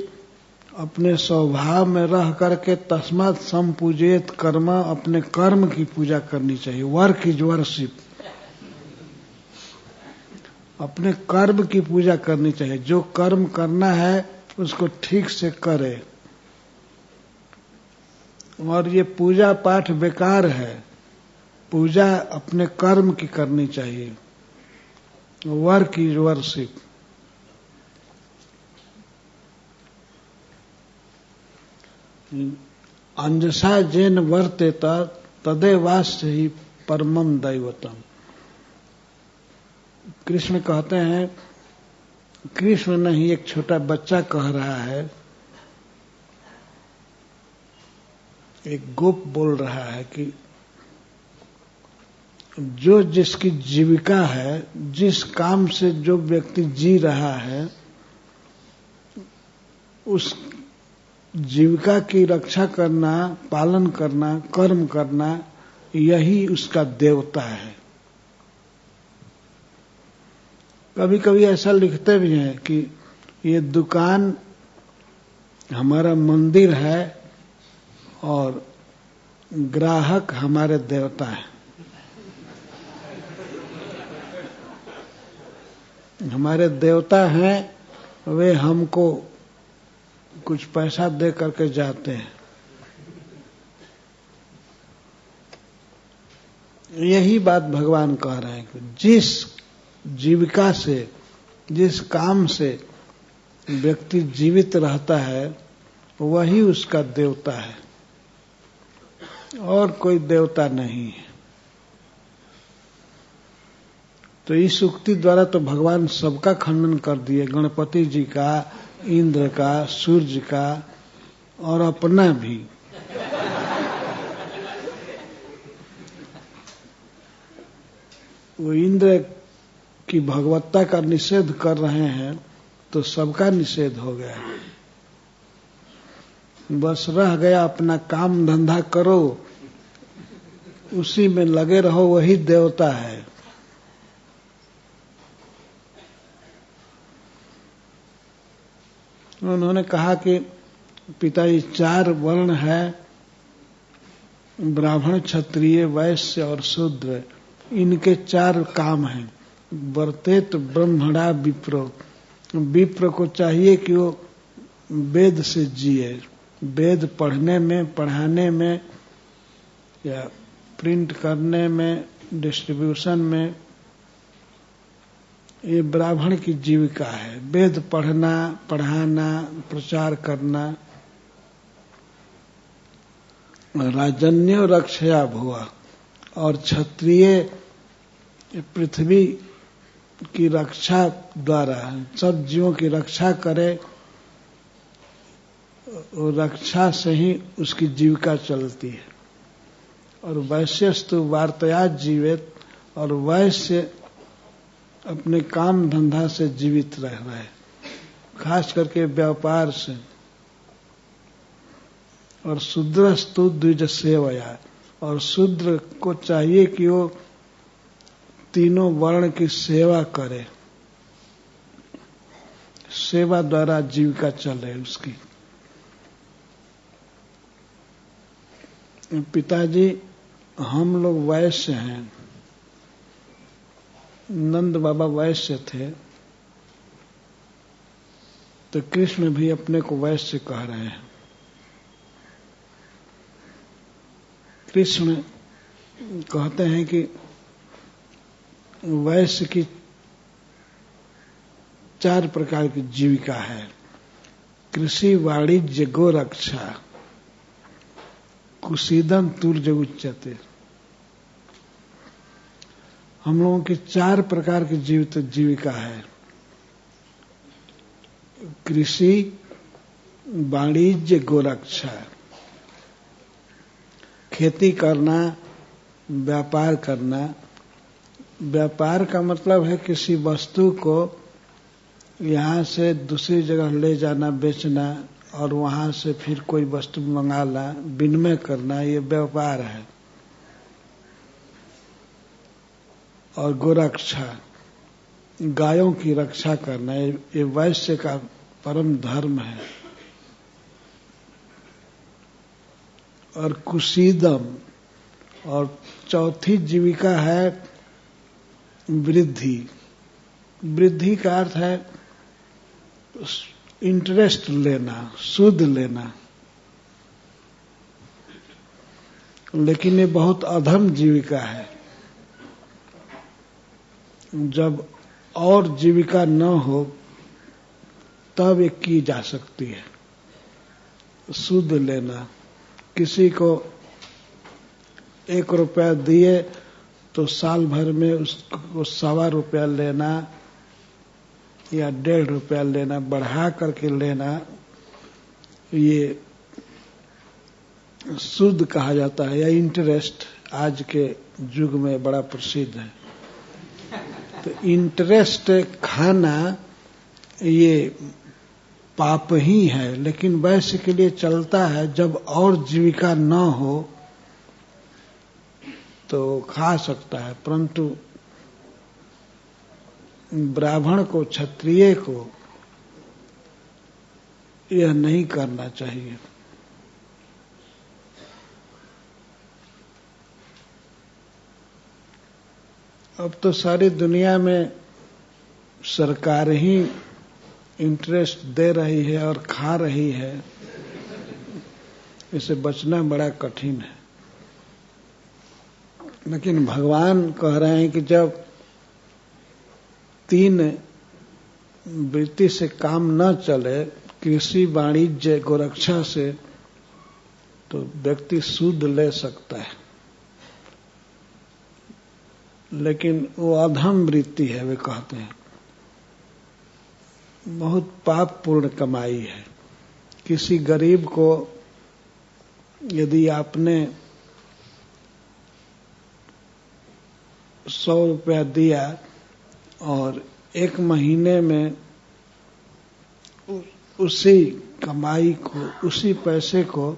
Speaker 1: अपने स्वभाव में रह करके तस्मात् संपूजेत कर्म, अपने कर्म की पूजा करनी चाहिए। Work is worship. अपने कर्म की पूजा करनी चाहिए। जो कर्म करना है उसको ठीक से करे। और ये पूजा पाठ बेकार है। पूजा अपने कर्म की करनी चाहिए। Work is worship. अंजसा जेन वर्तेत तदेवास्य ही परमम दैवतम। कृष्ण कहते हैं, कृष्ण नहीं, एक छोटा बच्चा कह रहा है, एक गोप बोल रहा है कि जो जिसकी जीविका है, जिस काम से जो व्यक्ति जी रहा है, उस जीविका की रक्षा करना, पालन करना, कर्म करना, यही उसका देवता है। कभी कभी ऐसा लिखते भी हैं कि ये दुकान हमारा मंदिर है और ग्राहक हमारे देवता है। हमारे देवता हैं, वे हमको कुछ पैसा दे करके जाते हैं। यही बात भगवान कह रहे हैं कि जिस जीविका से, जिस काम से व्यक्ति जीवित रहता है, वही उसका देवता है, और कोई देवता नहीं है। तो इस उक्ति द्वारा तो भगवान सबका खंडन कर दिए, गणपति जी का, इंद्र का, सूर्य का, और अपना भी। वो इंद्र की भगवत्ता का निषेध कर रहे हैं तो सबका निषेध हो गया। बस रह गया अपना काम धंधा करो, उसी में लगे रहो, वही देवता है। उन्होंने कहा कि पिताजी 4 वर्ण है, ब्राह्मण, क्षत्रिय, वैश्य और शूद्र। इनके 4 काम हैं। वर्तेत ब्रह्मणा विप्रो। विप्र को चाहिए कि वो वेद से जिए, वेद पढ़ने में, पढ़ाने में, या प्रिंट करने में, डिस्ट्रीब्यूशन में, ये ब्राह्मण की जीविका है। वेद पढ़ना, पढ़ाना, प्रचार करना। राजन्य रक्षया भुवा। और क्षत्रिय पृथ्वी की रक्षा द्वारा सब जीवों की रक्षा करे, और रक्षा से ही उसकी जीविका चलती है। और वैश्यस्तु वार्तया जीवित। और वैश्य अपने काम धंधा से जीवित रह रहे, खास करके व्यापार से। और शूद्रस्तु द्विज सेवया। और शूद्र को चाहिए कि वो तीनों वर्ण की सेवा करे, सेवा द्वारा जीविका चले उसकी। पिताजी हम लोग वैश्य हैं, नंद बाबा वैश्य थे, तो कृष्ण भी अपने को वैश्य कह रहे हैं। कृष्ण कहते हैं कि वैश्य की 4 प्रकार की जीविका है। कृषि, वाणिज्य, गो रक्षा, कुशीदन तुर्ज उच्यते। हम लोगों की 4 प्रकार की जीविका है। कृषि, वाणिज्य, गोरक्षा, खेती करना, व्यापार करना। व्यापार का मतलब है किसी वस्तु को यहाँ से दूसरी जगह ले जाना, बेचना, और वहां से फिर कोई वस्तु मंगाना, विनिमय करना, ये व्यापार है। और गोरक्षा, गायों की रक्षा करना, ये वैश्य का परम धर्म है। और कुशीदम, और चौथी जीविका है वृद्धि। वृद्धि का अर्थ है इंटरेस्ट लेना, सूद लेना। लेकिन ये बहुत अधम जीविका है। जब और जीविका न हो तब ये की जा सकती है। सूद लेना, किसी को 1 रुपया दिए तो साल भर में उसको 1.25 रुपया लेना या 1.5 रुपया लेना, बढ़ा करके लेना, ये सूद कहा जाता है, या इंटरेस्ट आज के युग में बड़ा प्रसिद्ध है। तो इंटरेस्ट खाना ये पाप ही है, लेकिन वैश्य के लिए चलता है। जब और जीविका न हो तो खा सकता है, परंतु ब्राह्मण को, क्षत्रिय को यह नहीं करना चाहिए। अब तो सारी दुनिया में सरकार ही इंटरेस्ट दे रही है और खा रही है, इससे बचना बड़ा कठिन है। लेकिन भगवान कह रहे हैं कि जब 3 वृत्ति से काम न चले, कृषि, वाणिज्य, गोरक्षा से, तो व्यक्ति सूद ले सकता है। लेकिन वो अधम वृत्ति है, वे कहते हैं बहुत पापपूर्ण कमाई है। किसी गरीब को यदि आपने 100 रुपया दिया और 1 महीने में उसी कमाई को, उसी पैसे को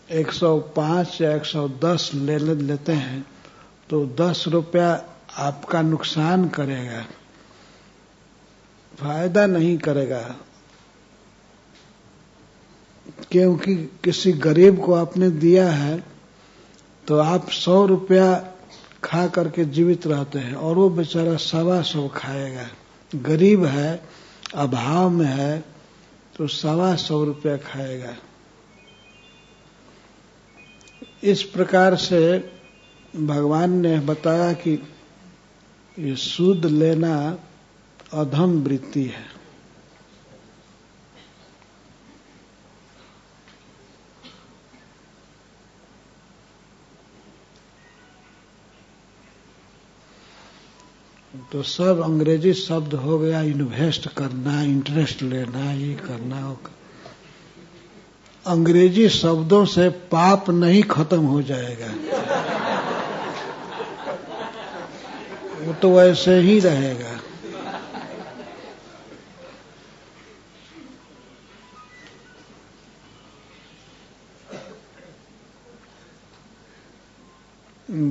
Speaker 1: 105 या 110 ले लेते हैं, तो 10 रुपया आपका नुकसान करेगा, फायदा नहीं करेगा। क्योंकि किसी गरीब को आपने दिया है तो आप 100 रुपया खा करके जीवित रहते हैं और वो बेचारा 125 खाएगा। गरीब है, अभाव में है, तो 125 रुपया खाएगा। इस प्रकार से भगवान ने बताया कि ये सूद लेना अधम वृत्ति है। तो सब अंग्रेजी शब्द हो गया, इन्वेस्ट करना, इंटरेस्ट लेना, ये करना, वो करना। अंग्रेजी शब्दों से पाप नहीं खत्म हो जाएगा, वो तो वैसे ही रहेगा।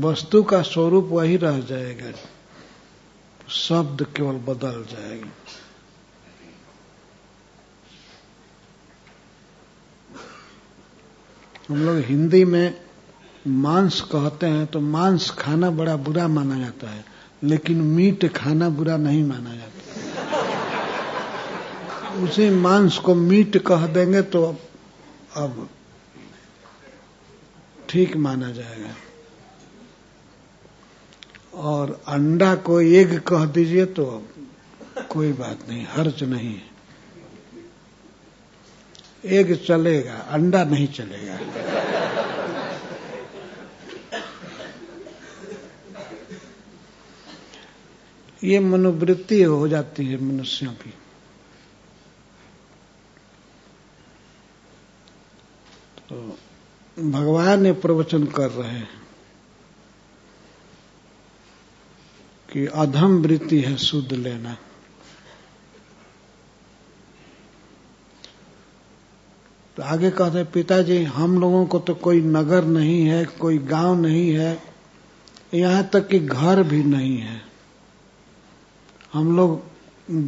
Speaker 1: वस्तु का स्वरूप वही रह जाएगा, शब्द केवल बदल जाएगा। हम लोग हिंदी में मांस कहते हैं तो मांस खाना बड़ा बुरा माना जाता है, लेकिन मीट खाना बुरा नहीं माना जाता। उसी मांस को मीट कह देंगे तो अब ठीक माना जाएगा, और अंडा को एग कह दीजिए तो कोई बात नहीं, हर्ज नहीं है। एग चलेगा, अंडा नहीं चलेगा। ये मनोवृत्ति हो जाती है मनुष्यों की। तो भगवान ये प्रवचन कर रहे हैं कि अधम वृत्ति है शुद्ध लेना। तो आगे कहते हैं, पिताजी हम लोगों को तो कोई नगर नहीं है, कोई गांव नहीं है, यहां तक कि घर भी नहीं है। हम लोग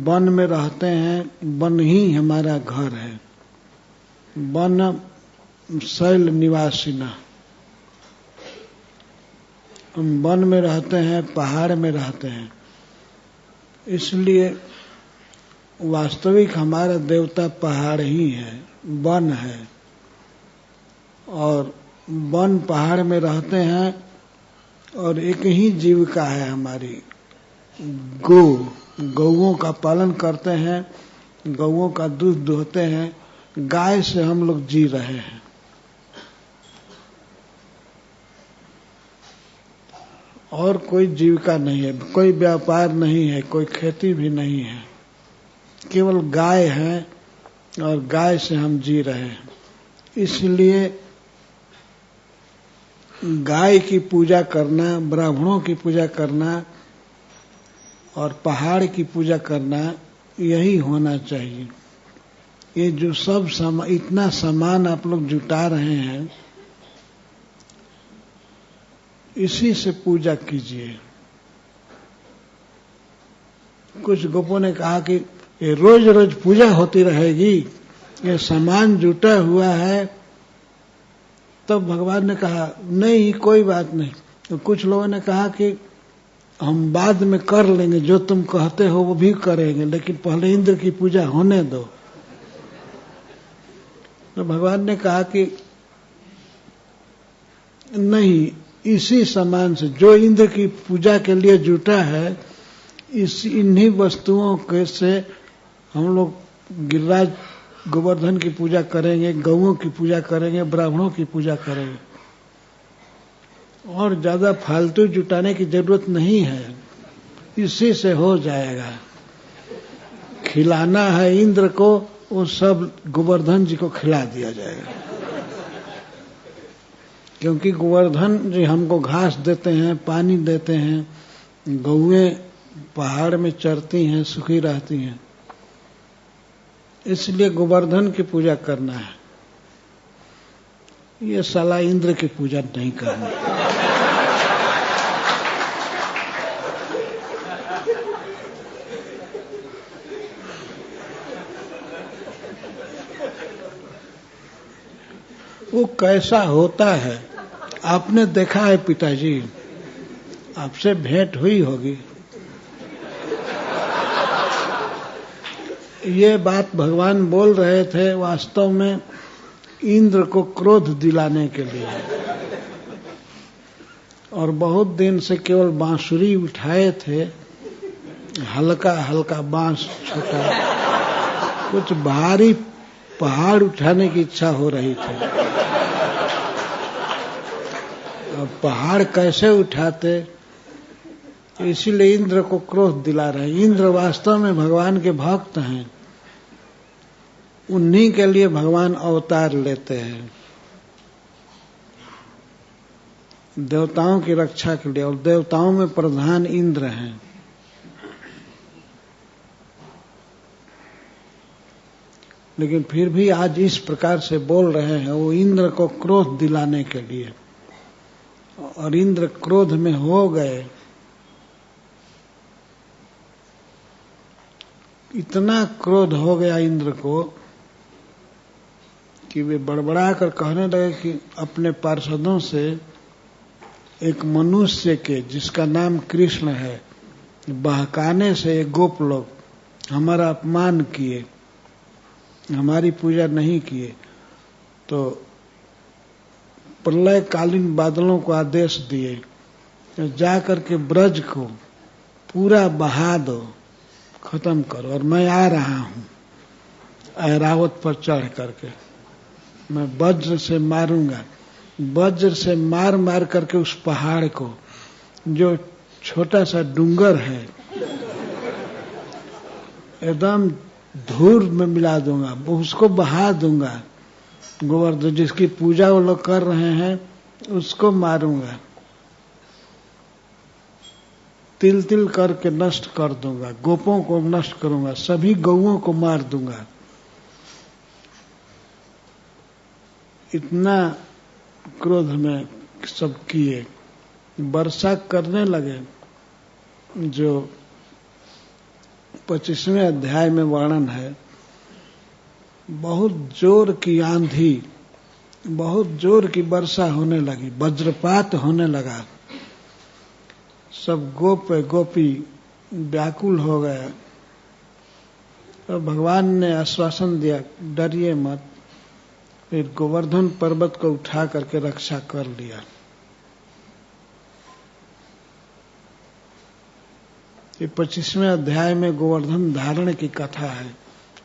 Speaker 1: वन में रहते हैं, वन ही हमारा घर है। वन शैल निवासिना, हम वन में रहते हैं, पहाड़ में रहते हैं, इसलिए वास्तविक हमारा देवता पहाड़ ही है, वन है। और वन पहाड़ में रहते हैं, और एक ही जीविका है हमारी, गौओं का पालन करते हैं, गौओं का दूध दुहते हैं, गाय से हम लोग जी रहे हैं। और कोई जीविका नहीं है, कोई व्यापार नहीं है, कोई खेती भी नहीं है, केवल गाय है और गाय से हम जी रहे हैं। इसलिए गाय की पूजा करना, ब्राह्मणों की पूजा करना और पहाड़ की पूजा करना, यही होना चाहिए। ये जो सब इतना सामान आप लोग जुटा रहे हैं, इसी से पूजा कीजिए। कुछ गोपों ने कहा कि ये रोज रोज पूजा होती रहेगी, ये सामान जुटा हुआ है। तब भगवान ने कहा नहीं, कोई बात नहीं। तो कुछ लोगों ने कहा कि हम बाद में कर लेंगे, जो तुम कहते हो वो भी करेंगे, लेकिन पहले इंद्र की पूजा होने दो। तो भगवान ने कहा कि नहीं, इसी सामान से जो इंद्र की पूजा के लिए जुटा है, इन्हीं वस्तुओं के से हम लोग गिरिराज गोवर्धन की पूजा करेंगे, गौओं की पूजा करेंगे, ब्राह्मणों की पूजा करेंगे। और ज्यादा फालतू जुटाने की जरूरत नहीं है, इसी से हो जाएगा। खिलाना है इंद्र को, वो सब गोवर्धन जी को खिला दिया जाएगा। क्योंकि गोवर्धन जी हमको घास देते हैं, पानी देते हैं, गौएं पहाड़ में चरती हैं, सुखी रहती हैं, इसलिए गोवर्धन की पूजा करना है। ये साला इंद्र की पूजा नहीं करनी। वो कैसा होता है आपने देखा है पिताजी, आपसे भेंट हुई होगी। ये बात भगवान बोल रहे थे वास्तव में इंद्र को क्रोध दिलाने के लिए, और बहुत दिन से केवल बांसुरी उठाए थे, हल्का हल्का बांस, छोटा, कुछ भारी पहाड़ उठाने की इच्छा हो रही थी। अब पहाड़ कैसे उठाते, इसीलिए इंद्र को क्रोध दिला रहे हैं। इंद्र वास्तव में भगवान के भक्त हैं, उन्हीं के लिए भगवान अवतार लेते हैं, देवताओं की रक्षा के लिए, और देवताओं में प्रधान इंद्र हैं। लेकिन फिर भी आज इस प्रकार से बोल रहे हैं, वो इंद्र को क्रोध दिलाने के लिए, और इंद्र क्रोध में हो गए। इतना क्रोध हो गया इंद्र को कि वे बड़बड़ा कर कहने लगे कि अपने पार्षदों से एक मनुष्य के, जिसका नाम कृष्ण है, बहकाने से एक गोप लोग हमारा अपमान किए, हमारी पूजा नहीं किए तो प्रलयकालीन बादलों को आदेश दिए, जा करके ब्रज को पूरा बहा दो, खत्म करो, और मैं आ रहा हूं ऐरावत पर चढ़ करके, मैं वज्र से मारूंगा। वज्र से मार मार करके उस पहाड़ को, जो छोटा सा डूंगर है, एकदम धूल में मिला दूंगा, उसको बहा दूंगा। गोवर्धन जिसकी पूजा वो लोग कर रहे हैं उसको मारूंगा, तिल तिल करके नष्ट कर दूंगा, गोपों को नष्ट करूंगा, सभी गौओं को मार दूंगा। इतना क्रोध में सब किए, वर्षा करने लगे, जो 25वें अध्याय में वर्णन है। बहुत जोर की आंधी, बहुत जोर की वर्षा होने लगी, वज्रपात होने लगा। सब गोप गोपी व्याकुल हो गए। तो भगवान ने आश्वासन दिया, डरिए मत। फिर गोवर्धन पर्वत को उठा करके रक्षा कर लिया। ये 25वें अध्याय में गोवर्धन धारण की कथा है।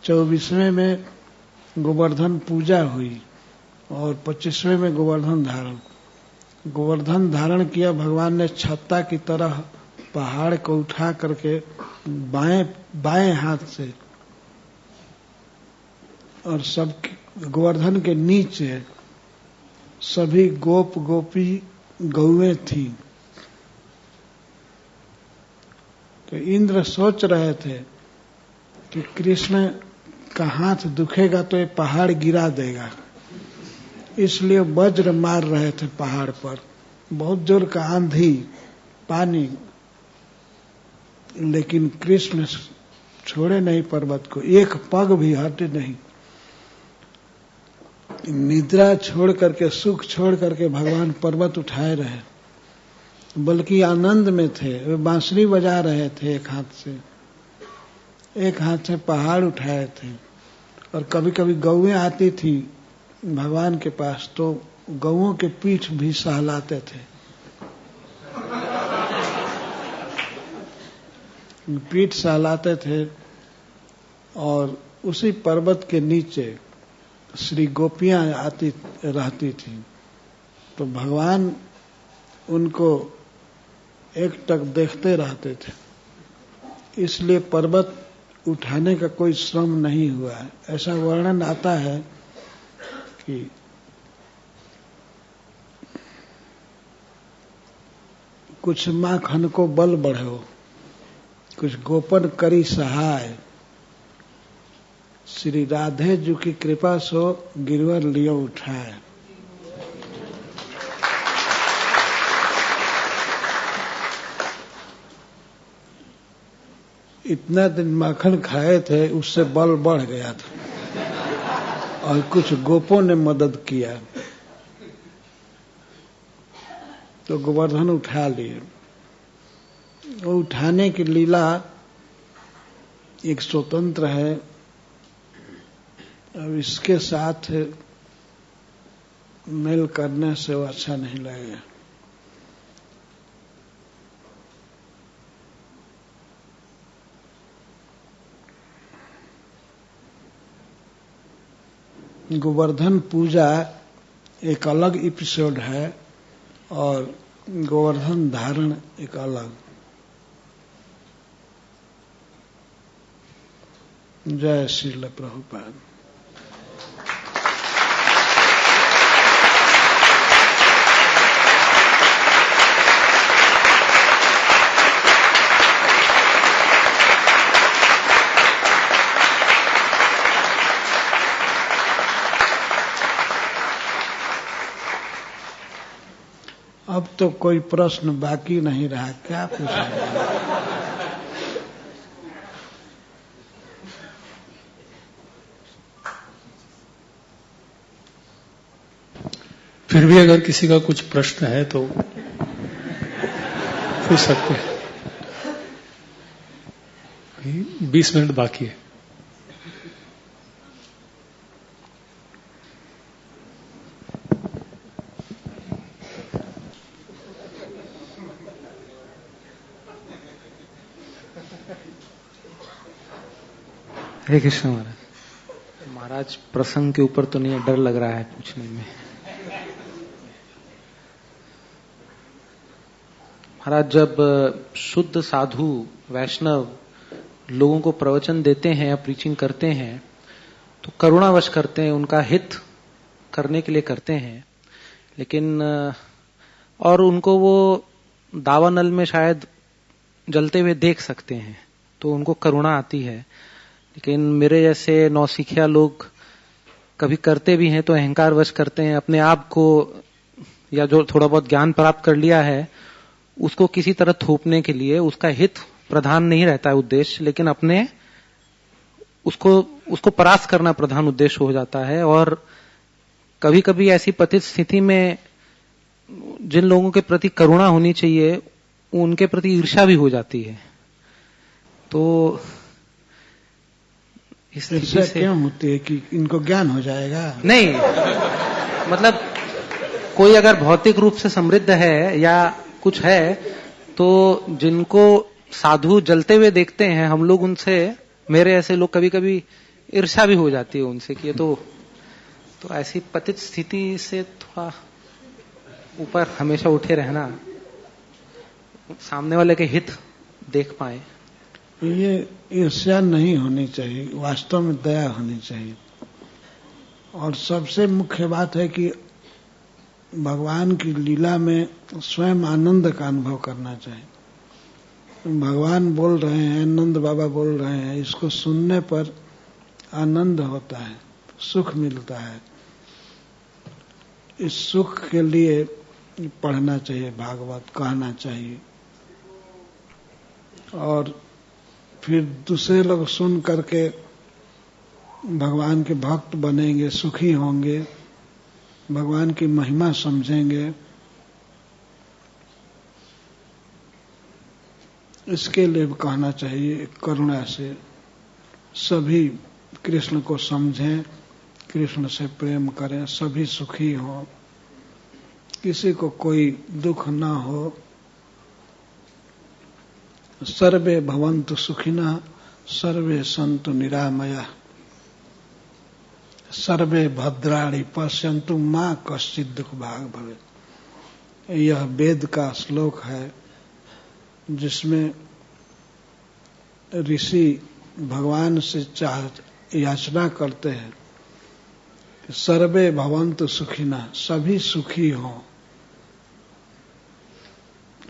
Speaker 1: 24वें में गोवर्धन पूजा हुई और 25वें में गोवर्धन धारण। गोवर्धन धारण किया भगवान ने छत्ता की तरह, पहाड़ को उठा करके बाएं हाथ से, और सब गोवर्धन के नीचे सभी गोप गोपी गौएं थी। तो इंद्र सोच रहे थे कि कृष्ण का हाथ दुखेगा तो ये पहाड़ गिरा देगा, इसलिए वज्र मार रहे थे पहाड़ पर। बहुत जोर का आंधी, पानी, लेकिन कृष्ण छोड़े नहीं पर्वत को, एक पग भी हटे नहीं। निद्रा छोड़ करके, सुख छोड़ करके भगवान पर्वत उठाए रहे, बल्कि आनंद में थे। वे बांसुरी बजा रहे थे एक हाथ से पहाड़ उठाए थे। और कभी कभी गौएं आती थी भगवान के पास, तो गौओं के पीठ भी सहलाते थे। पीठ सहलाते थे। और उसी पर्वत के नीचे श्री गोपियां आती रहती थी, तो भगवान उनको एकटक देखते रहते थे। इसलिए पर्वत उठाने का कोई श्रम नहीं हुआ है। ऐसा वर्णन आता है कि कुछ माखन को बल बढ़ो, कुछ गोपन करी सहाय, श्री राधे जी की कृपा सो गिरवर लियो उठाए। इतना दिन माखन खाए थे, उससे बल बढ़ गया था और कुछ गोपों ने मदद किया तो गोवर्धन उठा लिए। वो उठाने की लीला एक स्वतंत्र है। अब इसके साथ मेल करने से वो अच्छा नहीं लगेगा। गोवर्धन पूजा एक अलग एपिसोड है और गोवर्धन धारण एक अलग। जय श्रील प्रभुपाद। अब तो कोई प्रश्न बाकी नहीं रहा, क्या पूछेंगे?
Speaker 2: फिर भी अगर किसी का कुछ प्रश्न है तो पूछ सकते हैं। 20 मिनट बाकी है।
Speaker 3: हरे कृष्ण महाराज। महाराज प्रसंग के ऊपर तो नहीं, डर लग रहा है पूछने में। महाराज, जब शुद्ध साधु वैष्णव लोगों को प्रवचन देते हैं या प्रीचिंग करते हैं तो करुणावश करते हैं, उनका हित करने के लिए करते हैं, लेकिन और उनको वो दावानल में शायद जलते हुए देख सकते हैं तो उनको करुणा आती है। लेकिन मेरे जैसे नौसिखिया लोग कभी करते भी हैं तो अहंकारवश करते हैं, अपने आप को या जो थोड़ा बहुत ज्ञान प्राप्त कर लिया है उसको किसी तरह थोपने के लिए, उसका हित प्रधान नहीं रहता है उद्देश्य, लेकिन अपने उसको परास्त करना प्रधान उद्देश्य हो जाता है। और कभी कभी ऐसी पतित स्थिति में जिन लोगों के प्रति करुणा होनी चाहिए उनके प्रति ईर्ष्या भी हो जाती है। तो इस
Speaker 1: ईर्ष्या क्यों होती है कि इनको ज्ञान हो जाएगा?
Speaker 3: नहीं, मतलब कोई अगर भौतिक रूप से समृद्ध है या कुछ है तो जिनको साधु जलते हुए देखते हैं हम लोग, उनसे, मेरे ऐसे लोग कभी कभी ईर्ष्या भी हो जाती है उनसे कि ये तो ऐसी पतित स्थिति से थोड़ा ऊपर हमेशा उठे रहना, सामने वाले के हित देख पाए।
Speaker 1: ये ईर्ष्या नहीं होनी चाहिए, वास्तव में दया होनी चाहिए। और सबसे मुख्य बात है कि भगवान की लीला में स्वयं आनंद का अनुभव करना चाहिए। भगवान बोल रहे हैं, नंद बाबा बोल रहे हैं, इसको सुनने पर आनंद होता है, सुख मिलता है। इस सुख के लिए पढ़ना चाहिए, भागवत कहना चाहिए, और फिर दूसरे लोग सुन करके भगवान के भक्त बनेंगे, सुखी होंगे, भगवान की महिमा समझेंगे। इसके लिए कहना चाहिए करुणा से सभी कृष्ण को समझें, कृष्ण से प्रेम करें, सभी सुखी हों, किसी को कोई दुख ना हो। सर्वे भवन्तु सुखिनः सर्वे सन्तु निरामयाः सर्वे भद्राणि पश्यन्तु मा कश्चित् दुःख भाग् भवेत्। यह वेद का श्लोक है जिसमें ऋषि भगवान से याचना करते हैं कि सर्वे भवन्तु सुखिनः, सभी सुखी हों,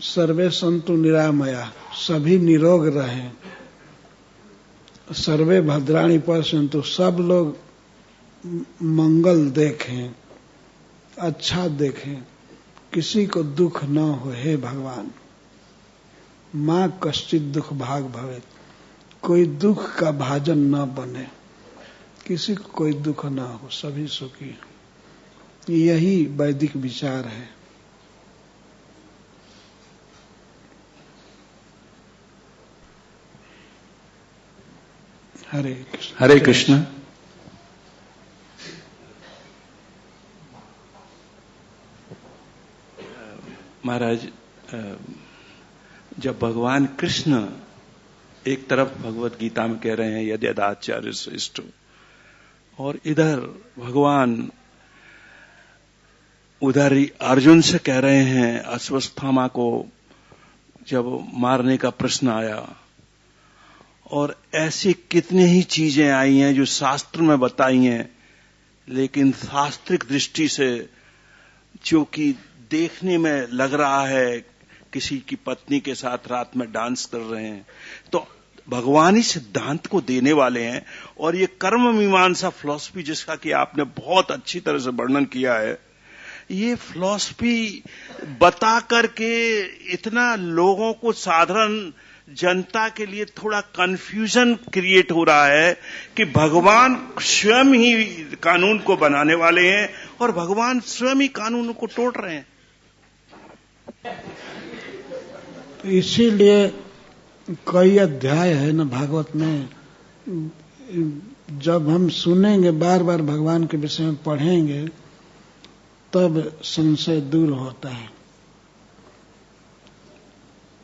Speaker 1: सर्वे सन्तु निरामयाः, सभी निरोग रहें, सर्वे भद्राणि पश्यन्तु, सब लोग मंगल देखें, अच्छा देखें, किसी को दुख न हो। हे भगवान, मां कश्चित् दुख भाग भवेत्, कोई दुख का भाजन न बने, किसी को कोई दुख न हो, सभी सुखी हो। यही वैदिक विचार है। हरे कृष्ण।
Speaker 4: हरे कृष्ण। महाराज, जब भगवान कृष्ण एक तरफ भगवत गीता में कह रहे हैं यद्यदाचार्य श्रेष्ठ, और इधर भगवान उधर ही अर्जुन से कह रहे हैं, अश्वत्थामा को जब मारने का प्रश्न आया, और ऐसी कितनी ही चीजें आई हैं जो शास्त्र में बताई हैं, लेकिन शास्त्रिक दृष्टि से जो कि देखने में लग रहा है किसी की पत्नी के साथ रात में डांस कर रहे हैं, तो भगवान ही सिद्धांत को देने वाले हैं। और ये कर्म मीमांसा फिलॉसफी जिसका कि आपने बहुत अच्छी तरह से वर्णन किया है, ये फिलॉसफी बता करके इतना लोगों को, साधारण जनता के लिए थोड़ा कंफ्यूजन क्रिएट हो रहा है कि भगवान स्वयं ही कानून को बनाने वाले हैं और भगवान स्वयं ही कानून को तोड़ रहे हैं।
Speaker 1: इसीलिए कई अध्याय है ना भागवत में, जब हम सुनेंगे, बार बार भगवान के विषय में पढ़ेंगे, तब संशय दूर होता है।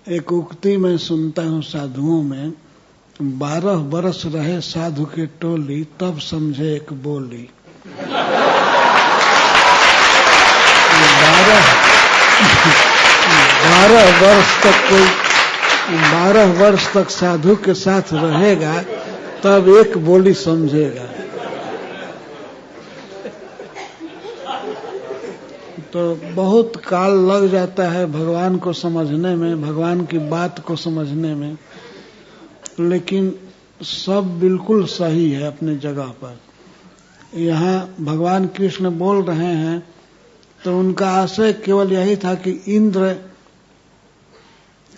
Speaker 1: एक उक्ति मैं सुनता हूं साधुओं में 12 बरस रहे साधु के टोली, तब समझे एक बोली। 12 वर्ष तक साधु के साथ रहेगा, तब एक बोली समझेगा। तो बहुत काल लग जाता है भगवान को समझने में, भगवान की बात को समझने में, लेकिन सब बिल्कुल सही है अपनी जगह पर। यहाँ भगवान कृष्ण बोल रहे हैं तो उनका आशय केवल यही था कि इंद्र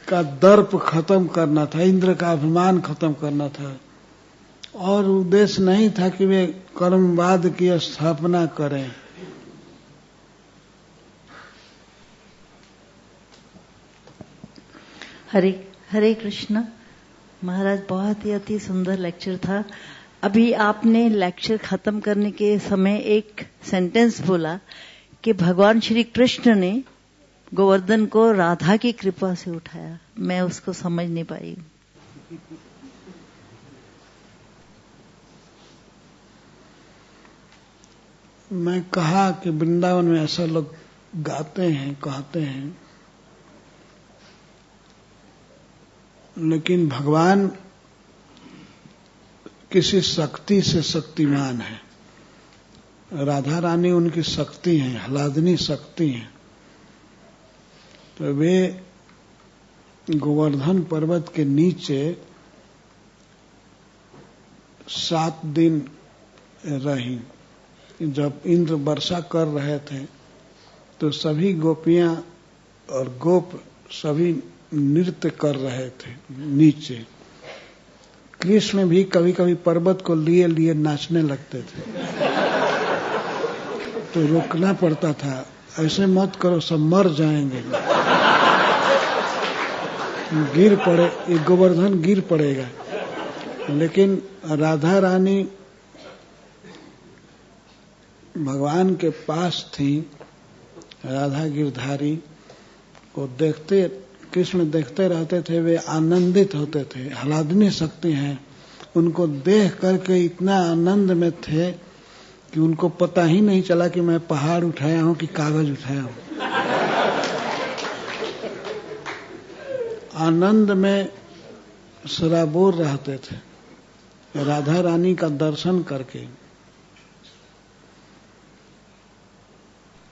Speaker 1: का दर्प खत्म करना था, इंद्र का अभिमान खत्म करना था, और उद्देश्य नहीं था कि वे कर्मवाद की स्थापना करें।
Speaker 5: हरे कृष्ण महाराज, बहुत ही अति सुंदर लेक्चर था। अभी आपने लेक्चर खत्म करने के समय एक सेंटेंस बोला कि भगवान श्री कृष्ण ने गोवर्धन को राधा की कृपा से उठाया। मैं उसको समझ नहीं पाई।
Speaker 1: मैं कहा कि वृंदावन में ऐसा लोग गाते हैं, कहते हैं, लेकिन भगवान किसी शक्ति से शक्तिमान है। राधा रानी उनकी शक्ति है, ह्लादिनी शक्ति है। तो वे गोवर्धन पर्वत के नीचे 7 दिन रही। जब इंद्र वर्षा कर रहे थे तो सभी गोपियां और गोप सभी नृत्य कर रहे थे नीचे। कृष्ण भी कभी कभी पर्वत को लिए लिए नाचने लगते थे, तो रोकना पड़ता था, ऐसे मत करो सब मर जाएंगे, गिर पड़े, ये गोवर्धन गिर पड़ेगा। लेकिन राधा रानी भगवान के पास थी, राधा गिरधारी को देखते, कृष्ण देखते रहते थे, वे आनंदित होते थे। ह्लादिनी शक्ति है, उनको देख करके इतना आनंद में थे कि उनको पता ही नहीं चला कि मैं पहाड़ उठाया हूं कि कागज उठाया हूं। आनंद में सराबोर रहते थे राधा रानी का दर्शन करके।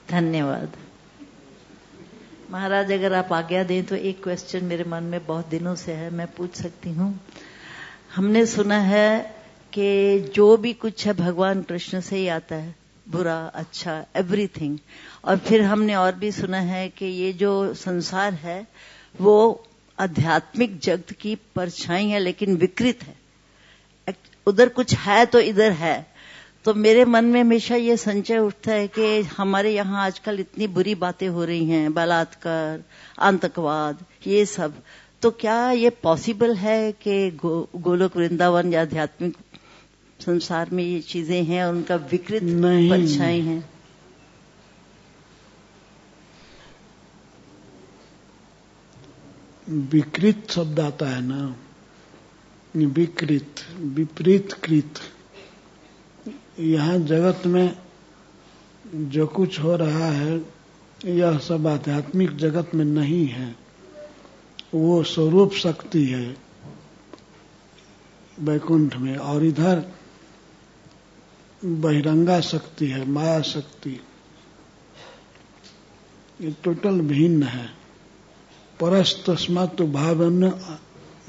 Speaker 5: धन्यवाद महाराज। अगर आप आज्ञा दें तो एक क्वेश्चन मेरे मन में बहुत दिनों से है, मैं पूछ सकती हूँ? हमने सुना है कि जो भी कुछ है भगवान कृष्ण से ही आता है, बुरा अच्छा एवरीथिंग। और फिर हमने और भी सुना है कि ये जो संसार है वो आध्यात्मिक जगत की परछाई है, लेकिन विकृत है। उधर कुछ है तो इधर है। तो मेरे मन में हमेशा ये संशय उठता है कि हमारे यहाँ आजकल इतनी बुरी बातें हो रही हैं, बलात्कार, आतंकवाद, ये सब, तो क्या ये पॉसिबल है कि गोलोक वृंदावन या आध्यात्मिक संसार में ये चीजें हैं और उनका विकृत परछाई हैं?
Speaker 1: विकृत शब्द आता है ना, विकृत, विपरीत कृत। यहाँ जगत में जो कुछ हो रहा है यह सब आध्यात्मिक जगत में नहीं है, वो स्वरूप शक्ति है वैकुंठ में, और इधर बहिरंगा शक्ति है, माया शक्ति। ये टोटल भिन्न है। परस्तस्मात् भावन्य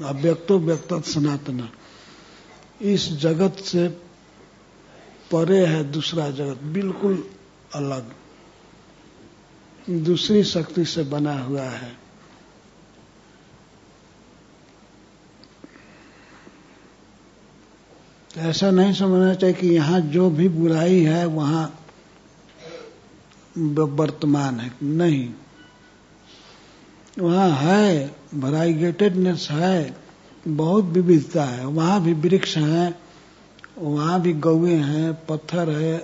Speaker 1: अव्यक्तो व्यक्त सनातन। इस जगत से परे है दूसरा जगत, बिल्कुल अलग, दूसरी शक्ति से बना हुआ है। ऐसा नहीं समझना चाहिए कि यहाँ जो भी बुराई है वहाँ वर्तमान है, नहीं, वहाँ है, वैराइगेटेडनेस है, बहुत विविधता है। वहाँ भी वृक्ष हैं, वहाँ भी गौए हैं, पत्थर है,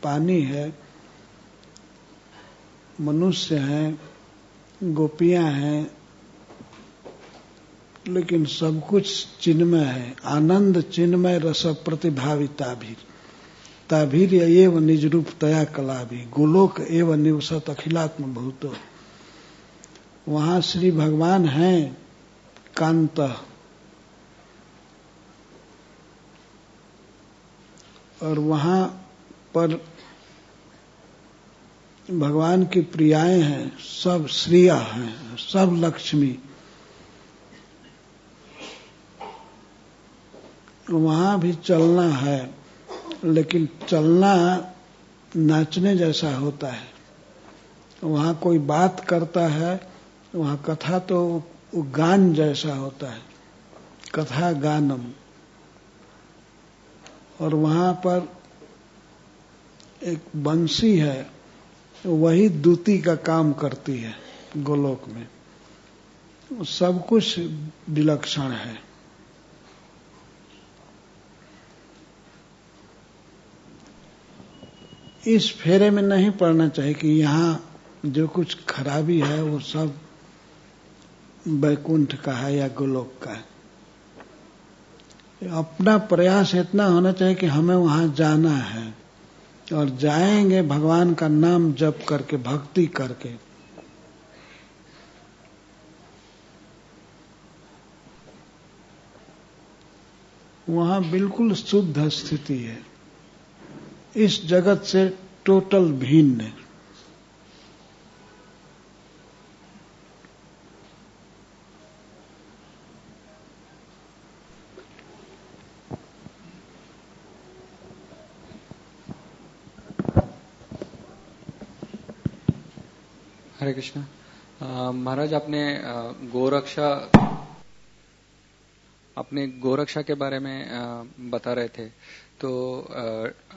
Speaker 1: पानी है, मनुष्य हैं, गोपियां हैं, लेकिन सब कुछ चिन्मय है। आनंद चिन्मय रस प्रतिभाविता भी ताभीर एव निज रूप तया कला भी गोलोक एव निवसत अखिलात्म भूतो। वहां श्री भगवान हैं कांत, और वहां पर भगवान की प्रियाएं हैं, सब श्रिया हैं, सब लक्ष्मी। वहां भी चलना है, लेकिन चलना नाचने जैसा होता है। वहां कोई बात करता है, वहां कथा तो गान जैसा होता है, कथा गानम। और वहां पर एक बंसी है, वही दूती का काम करती है गोलोक में। सब कुछ विलक्षण है। इस फेरे में नहीं पड़ना चाहिए कि यहाँ जो कुछ खराबी है वो सब वैकुंठ का है या गोलोक का है। अपना प्रयास इतना होना चाहिए कि हमें वहां जाना है, और जाएंगे भगवान का नाम जप करके, भक्ति करके। वहां बिल्कुल शुद्ध स्थिति है, इस जगत से टोटल भिन्न है।
Speaker 6: हरे कृष्णा। महाराज, आपने गोरक्षा के बारे में बता रहे थे। तो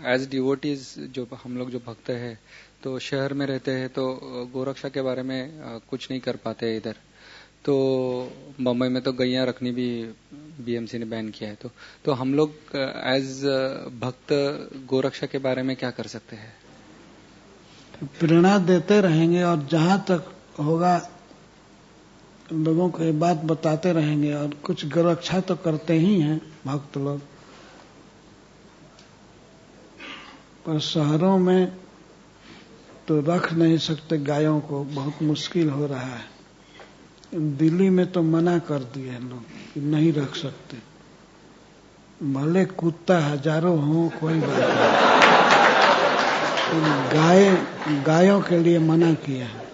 Speaker 6: एज डिवोटीज जो हम लोग जो भक्त हैं, तो शहर में रहते हैं, तो गोरक्षा के बारे में कुछ नहीं कर पाते इधर। तो बम्बई में तो गैया रखनी भी बीएमसी ने बैन किया है। तो हम लोग एज भक्त गोरक्षा के बारे में क्या कर सकते हैं?
Speaker 1: प्रेरणा देते रहेंगे, और जहां तक होगा लोगों को ये बात बताते रहेंगे। और कुछ गोरक्षा तो करते ही हैं भक्त लोग, पर शहरों में तो रख नहीं सकते गायों को, बहुत मुश्किल हो रहा है। दिल्ली में तो मना कर दिए लोग कि नहीं रख सकते, भले कुत्ता हजारों हो कोई बात नहीं, गायों के लिए मना किया है।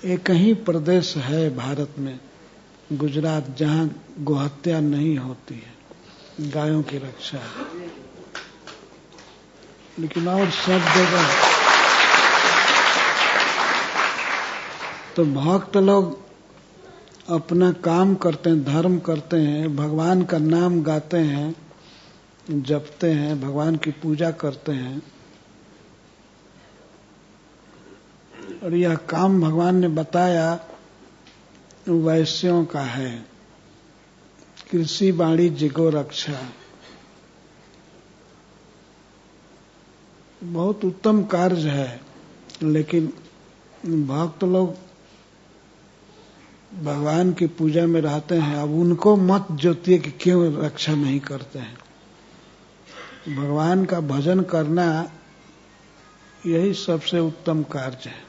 Speaker 1: एक ही प्रदेश है भारत में, गुजरात, जहां गोहत्या नहीं होती है, गायों की रक्षा है। लेकिन और सब जगह तो भक्त लोग अपना काम करते हैं, धर्म करते हैं, भगवान का नाम गाते हैं, जपते हैं, भगवान की पूजा करते हैं। और यह काम भगवान ने बताया वैश्यों का है, कृषि वाणिज्य गो रक्षा। बहुत उत्तम कार्य है, लेकिन भक्त लोग भगवान की पूजा में रहते हैं। अब उनको मत जोतिए कि क्यों रक्षा नहीं करते हैं। भगवान का भजन करना यही सबसे उत्तम कार्य है।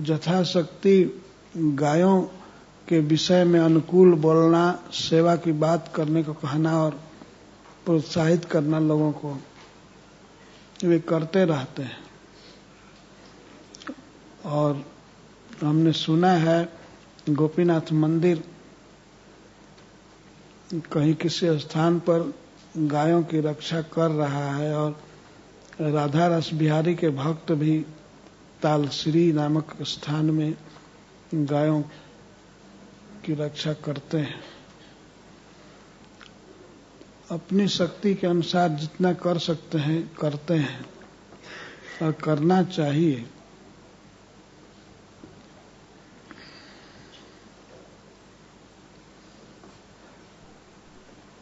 Speaker 1: यथाशक्ति गायों के विषय में अनुकूल बोलना, सेवा की बात करने को कहना और प्रोत्साहित करना लोगों को, वे करते रहते हैं। और हमने सुना है गोपीनाथ मंदिर कहीं किसी स्थान पर गायों की रक्षा कर रहा है, और राधा रस बिहारी के भक्त भी तालश्री नामक स्थान में गायों की रक्षा करते हैं। अपनी शक्ति के अनुसार जितना कर सकते हैं करते हैं, और करना चाहिए।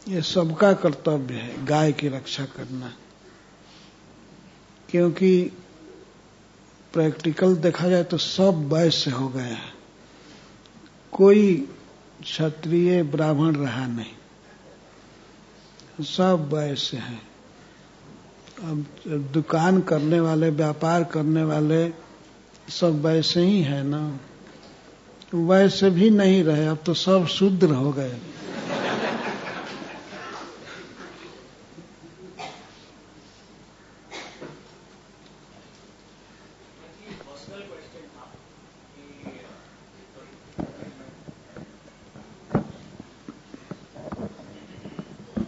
Speaker 1: ये सबका कर्तव्य है गाय की रक्षा करना, क्योंकि प्रैक्टिकल देखा जाए तो सब वैश्य हो गए हैं, कोई क्षत्रिय ब्राह्मण रहा नहीं, सब वैश्य हैं। अब दुकान करने वाले, व्यापार करने वाले सब वैसे ही है ना, वैसे भी नहीं रहे, अब तो सब शूद्र हो गए।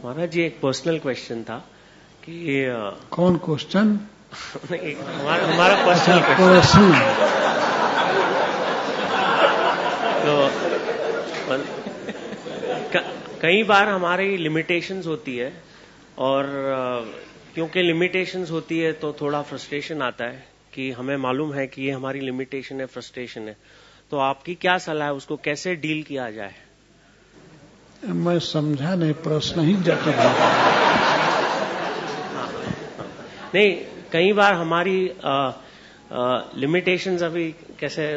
Speaker 7: महाराज जी, एक पर्सनल क्वेश्चन था कि
Speaker 1: कौन क्वेश्चन?
Speaker 7: हमारा पर्सनल क्वेश्चन। तो कई बार हमारी लिमिटेशंस होती है, और क्योंकि लिमिटेशंस होती है तो थोड़ा फ्रस्ट्रेशन आता है कि हमें मालूम है कि ये हमारी लिमिटेशन है, फ्रस्ट्रेशन है। तो आपकी क्या सलाह है, उसको कैसे डील किया जाए?
Speaker 1: मैं समझा नहीं, प्रश्न ही जटिल है।
Speaker 7: नहीं, कई बार हमारी लिमिटेशंस अभी कैसे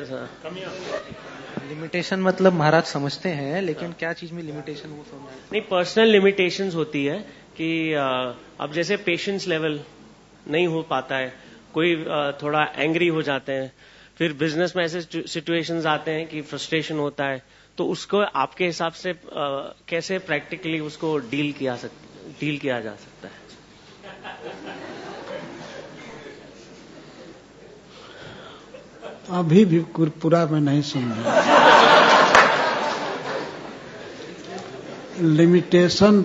Speaker 3: लिमिटेशन मतलब महाराज समझते हैं, लेकिन क्या चीज में लिमिटेशन वो समझ
Speaker 7: नहीं, पर्सनल लिमिटेशंस होती है कि अब जैसे पेशेंस लेवल नहीं हो पाता है, कोई थोड़ा एंग्री हो जाते हैं, फिर बिजनेस में ऐसे सिचुएशंस आते हैं कि फ्रस्ट्रेशन होता है, तो उसको आपके हिसाब से कैसे प्रैक्टिकली उसको डील किया जा सकता है?
Speaker 1: अभी भी पूरा मैं नहीं समझा। लिमिटेशन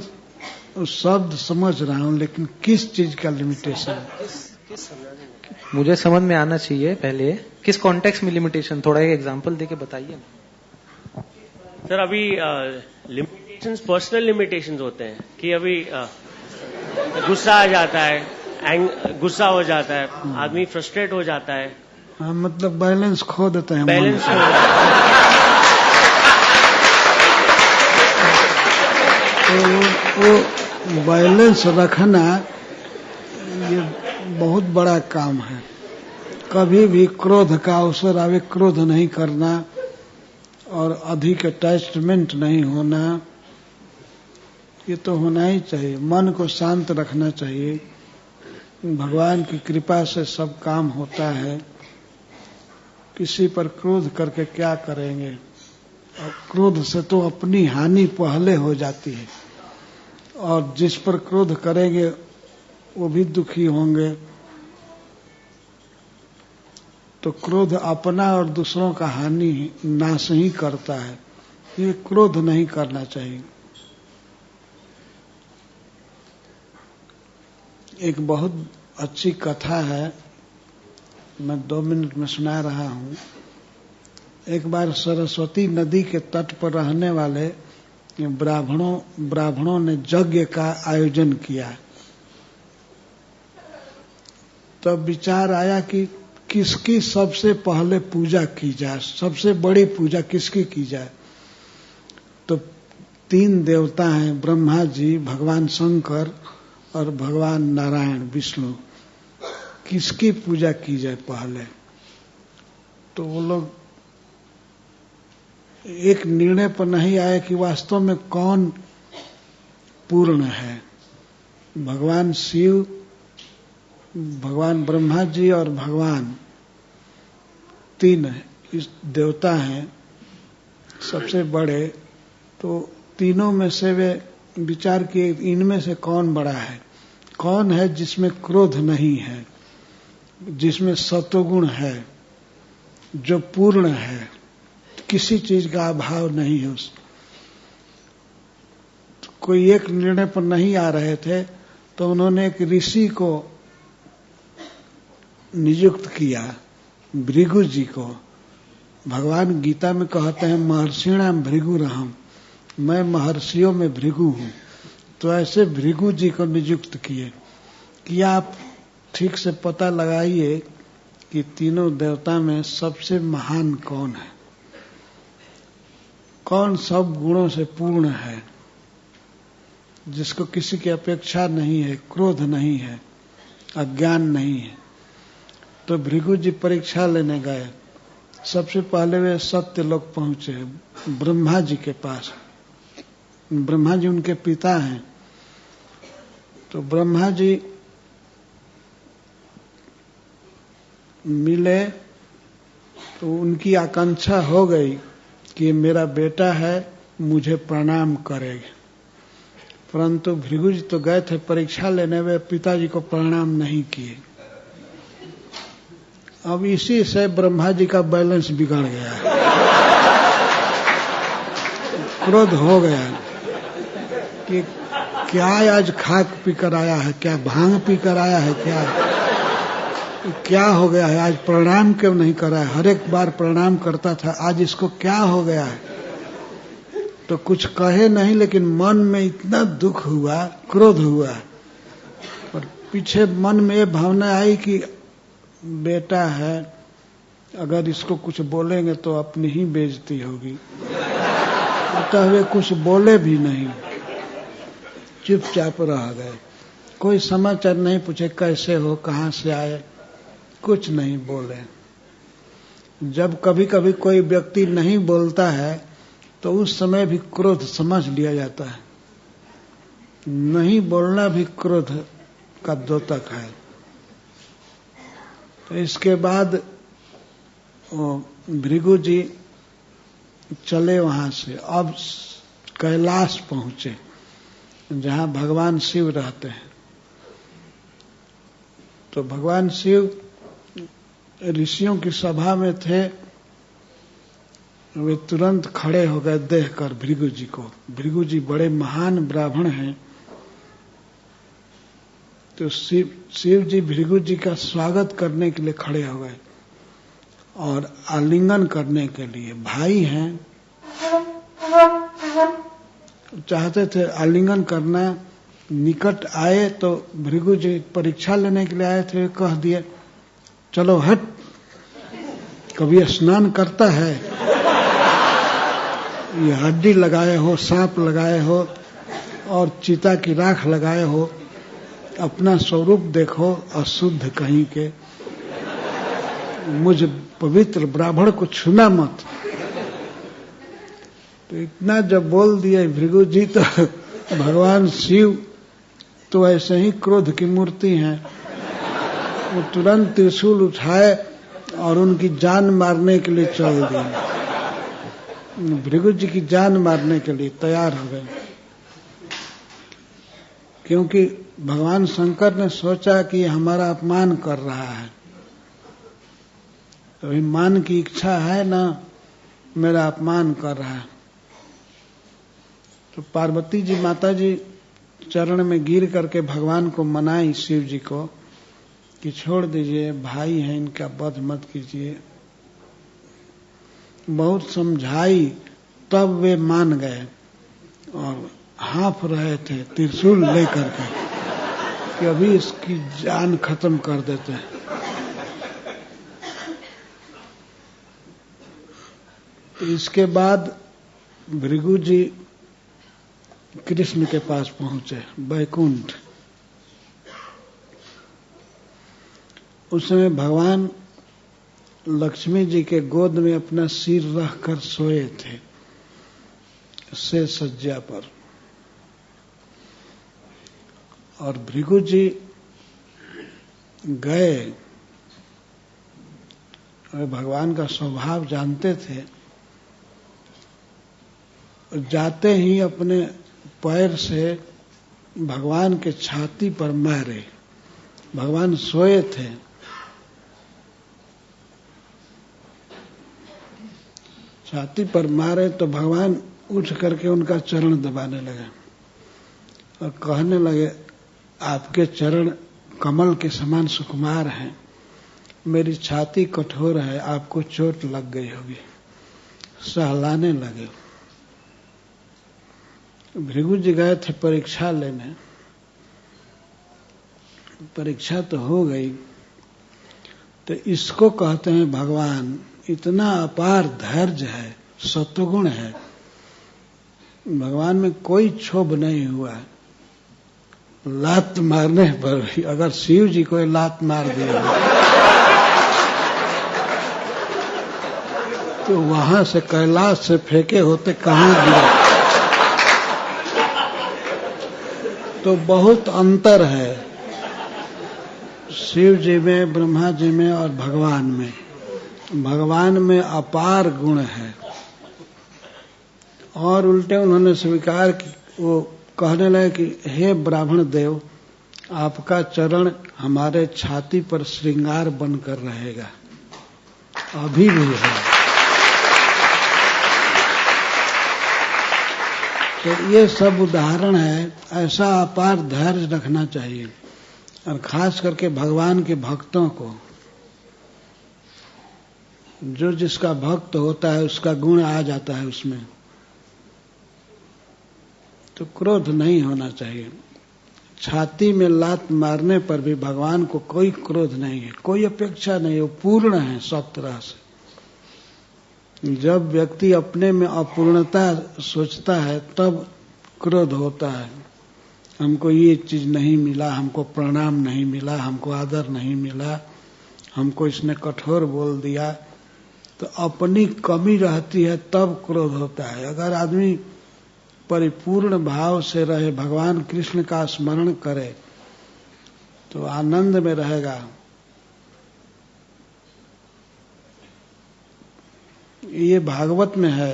Speaker 1: शब्द समझ रहा हूं, लेकिन किस चीज का लिमिटेशन?
Speaker 3: मुझे समझ में आना चाहिए पहले, किस कॉन्टेक्स्ट में लिमिटेशन, थोड़ा एक एग्जांपल देके बताइए।
Speaker 7: सर, अभी लिमिटेशंस पर्सनल लिमिटेशंस होते हैं कि अभी गुस्सा आ जाता है, गुस्सा हो जाता है, आदमी फ्रस्ट्रेट हो जाता है।
Speaker 1: हाँ, मतलब बैलेंस खो देते हैं।
Speaker 7: बैलेंस खो जाता
Speaker 1: है। तो वो बैलेंस रखना ये बहुत बड़ा काम है। कभी भी क्रोध का अवसर आवे, क्रोध नहीं करना और अधिक अटैचमेंट नहीं होना, ये तो होना ही चाहिए। मन को शांत रखना चाहिए। भगवान की कृपा से सब काम होता है। किसी पर क्रोध करके क्या करेंगे? और क्रोध से तो अपनी हानि पहले हो जाती है, और जिस पर क्रोध करेंगे वो भी दुखी होंगे। तो क्रोध अपना और दूसरों का हानि नाश ही करता है। ये क्रोध नहीं करना चाहिए। एक बहुत अच्छी कथा है, मैं 2 मिनट में सुना रहा हूं। एक बार सरस्वती नदी के तट पर रहने वाले ब्राह्मणों ने यज्ञ का आयोजन किया। तब विचार आया कि किसकी सबसे पहले पूजा की जाए, सबसे बड़ी पूजा किसकी की जाए। तो 3 देवता हैं, ब्रह्मा जी, भगवान शंकर और भगवान नारायण विष्णु। किसकी पूजा की जाए पहले? तो वो लोग एक निर्णय पर नहीं आए कि वास्तव में कौन पूर्ण है। भगवान शिव, भगवान ब्रह्मा जी और भगवान 3 इस देवता हैं सबसे बड़े। तो तीनों में से वे विचार किए इनमें से कौन बड़ा है, कौन है जिसमें क्रोध नहीं है, जिसमें सत्वगुण है, जो पूर्ण है, किसी चीज का अभाव नहीं है। तो कोई एक निर्णय पर नहीं आ रहे थे, तो उन्होंने एक ऋषि को नियुक्त किया, भृगु जी को। भगवान गीता में कहते हैं महर्षिणाम भृगुरहम्, मैं महर्षियों में भृगु हूं। तो ऐसे भृगु जी को नियुक्त किए कि आप ठीक से पता लगाइए कि तीनों देवता में सबसे महान कौन है, कौन सब गुणों से पूर्ण है, जिसको किसी की अपेक्षा नहीं है, क्रोध नहीं है, अज्ञान नहीं है। तो भृगु जी परीक्षा लेने गए। सबसे पहले वे सत्य लोक पहुंचे, ब्रह्मा जी के पास। ब्रह्मा जी उनके पिता हैं। तो ब्रह्मा जी मिले तो उनकी आकांक्षा हो गई कि मेरा बेटा है, मुझे प्रणाम करेगा। परंतु भृगु जी तो गए थे परीक्षा लेने, वे पिताजी को प्रणाम नहीं किए। अब इसी से ब्रह्मा जी का बैलेंस बिगड़ गया, क्रोध हो गया कि क्या आज खाक पीकर आया है, क्या भांग पीकर आया है, क्या हो गया है, आज प्रणाम क्यों नहीं कर रहा है? हर एक बार प्रणाम करता था, आज इसको क्या हो गया है? तो कुछ कहे नहीं, लेकिन मन में इतना दुख हुआ, क्रोध हुआ। और पीछे मन में ये भावना आई कि बेटा है, अगर इसको कुछ बोलेंगे तो अपनी ही बेइज्जती होगी। तो वे कुछ बोले भी नहीं, चुपचाप रह गए। कोई समाचार नहीं पूछे, कैसे हो, कहाँ से आए, कुछ नहीं बोले। जब कभी कभी कोई व्यक्ति नहीं बोलता है तो उस समय भी क्रोध समझ लिया जाता है। नहीं बोलना भी क्रोध का द्योतक है। तो इसके बाद भृगु जी चले वहां से, अब कैलाश पहुंचे जहां भगवान शिव रहते हैं। तो भगवान शिव ऋषियों की सभा में थे, वे तुरंत खड़े हो गए देखकर भृगु जी को। भृगु जी बड़े महान ब्राह्मण हैं। तो शिव जी भृगु जी का स्वागत करने के लिए खड़े हो गए और आलिंगन करने के लिए, भाई हैं, चाहते थे आलिंगन करना। निकट आए तो भृगु जी परीक्षा लेने के लिए आए थे, कह दिए चलो हट, कभी स्नान करता है, ये हड्डी लगाए हो, सांप लगाए हो और चीता की राख लगाए हो, अपना स्वरूप देखो, अशुद्ध कहीं के, मुझ पवित्र ब्राह्मण को छूना मत। तो इतना जब बोल दिए भृगु जी, तो भगवान शिव तो ऐसे ही क्रोध की मूर्ति हैं, वो तुरंत त्रिशूल उठाए और उनकी जान मारने के लिए चल दिए। भृगु जी की जान मारने के लिए तैयार हो गए, क्योंकि भगवान शंकर ने सोचा कि हमारा अपमान कर रहा है। तो अभिमान की इच्छा है ना, मेरा अपमान कर रहा है। तो पार्वती जी माता जी चरण में गिर करके भगवान को मनाई, शिव जी को, कि छोड़ दीजिए, भाई हैं, इनका वध मत कीजिए। बहुत समझाई, तब वे मान गए और हाँफ रहे थे त्रिशूल लेकर के कि अभी इसकी जान खत्म कर देते हैं। इसके बाद भृगु जी कृष्ण के पास पहुंचे, वैकुंठ। उस समय भगवान लक्ष्मी जी के गोद में अपना सिर रखकर सोए थे, से सज्जा पर। और भृगु जी गए, और भगवान का स्वभाव जानते थे, जाते ही अपने पैर से भगवान के छाती पर मारे। भगवान सोए थे, छाती पर मारे तो भगवान उठ करके उनका चरण दबाने लगे और कहने लगे, आपके चरण कमल के समान सुकुमार हैं, मेरी छाती कठोर है, आपको चोट लग गई होगी। सहलाने लगे। भृगु जी गए थे परीक्षा लेने, परीक्षा तो हो गई। तो इसको कहते हैं भगवान, इतना अपार धैर्य है, सत्वगुण है, भगवान में कोई क्षोभ नहीं हुआ। लात मारने पर भी, अगर शिव जी को लात मार दिया तो वहां से कैलाश से फेंके होते कहां गिरे। तो बहुत अंतर है शिव जी में, ब्रह्मा जी में और भगवान में। भगवान में अपार गुण है और उल्टे उन्होंने स्वीकार की। वो कहने लगे कि हे ब्राह्मण देव, आपका चरण हमारे छाती पर श्रृंगार बनकर रहेगा, अभी भी है। तो ये सब उदाहरण है। ऐसा अपार धैर्य रखना चाहिए और खास करके भगवान के भक्तों को। जो जिसका भक्त होता है उसका गुण आ जाता है उसमें, तो क्रोध नहीं होना चाहिए। छाती में लात मारने पर भी भगवान को कोई क्रोध नहीं है, कोई अपेक्षा नहीं है, वो पूर्ण है सब तरह से। जब व्यक्ति अपने में अपूर्णता सोचता है तब क्रोध होता है। हमको ये चीज नहीं मिला, हमको प्रणाम नहीं मिला, हमको आदर नहीं मिला, हमको इसने कठोर बोल दिया, तो अपनी कमी रहती है तब क्रोध होता है। अगर आदमी परिपूर्ण भाव से रहे, भगवान कृष्ण का स्मरण करे, तो आनंद में रहेगा। ये भागवत में है,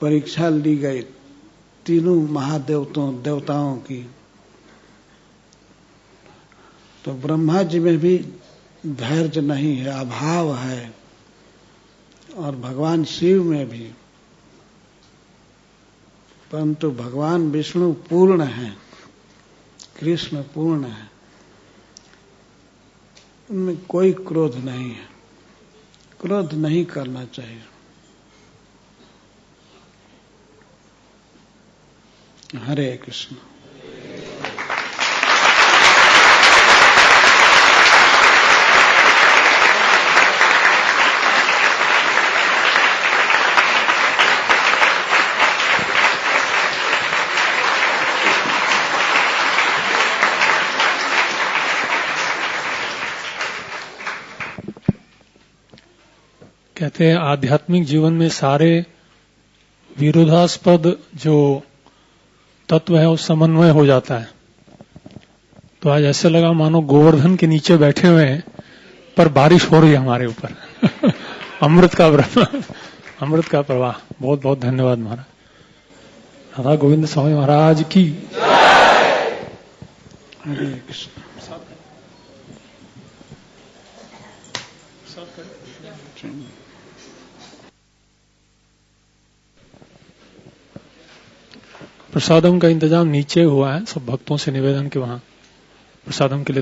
Speaker 1: परीक्षा ली गई तीनों देवताओं की। तो ब्रह्मा जी में भी धैर्य नहीं है, अभाव है, और भगवान शिव में भी। परंतु भगवान विष्णु पूर्ण है, कृष्ण पूर्ण है, उनमें कोई क्रोध नहीं है। क्रोध नहीं करना चाहिए। हरे कृष्ण।
Speaker 2: कहते हैं आध्यात्मिक जीवन में सारे विरोधास्पद जो तत्व है वो समन्वय हो जाता है। तो आज ऐसे लगा मानो गोवर्धन के नीचे बैठे हुए हैं पर बारिश हो रही है हमारे ऊपर। अमृत का प्रवाह। बहुत बहुत धन्यवाद महाराज। राधा गोविंद स्वामी महाराज की।
Speaker 1: हरे कृष्ण।
Speaker 2: प्रसादम का इंतजाम नीचे हुआ है, सब भक्तों से निवेदन के वहां प्रसादम के लिए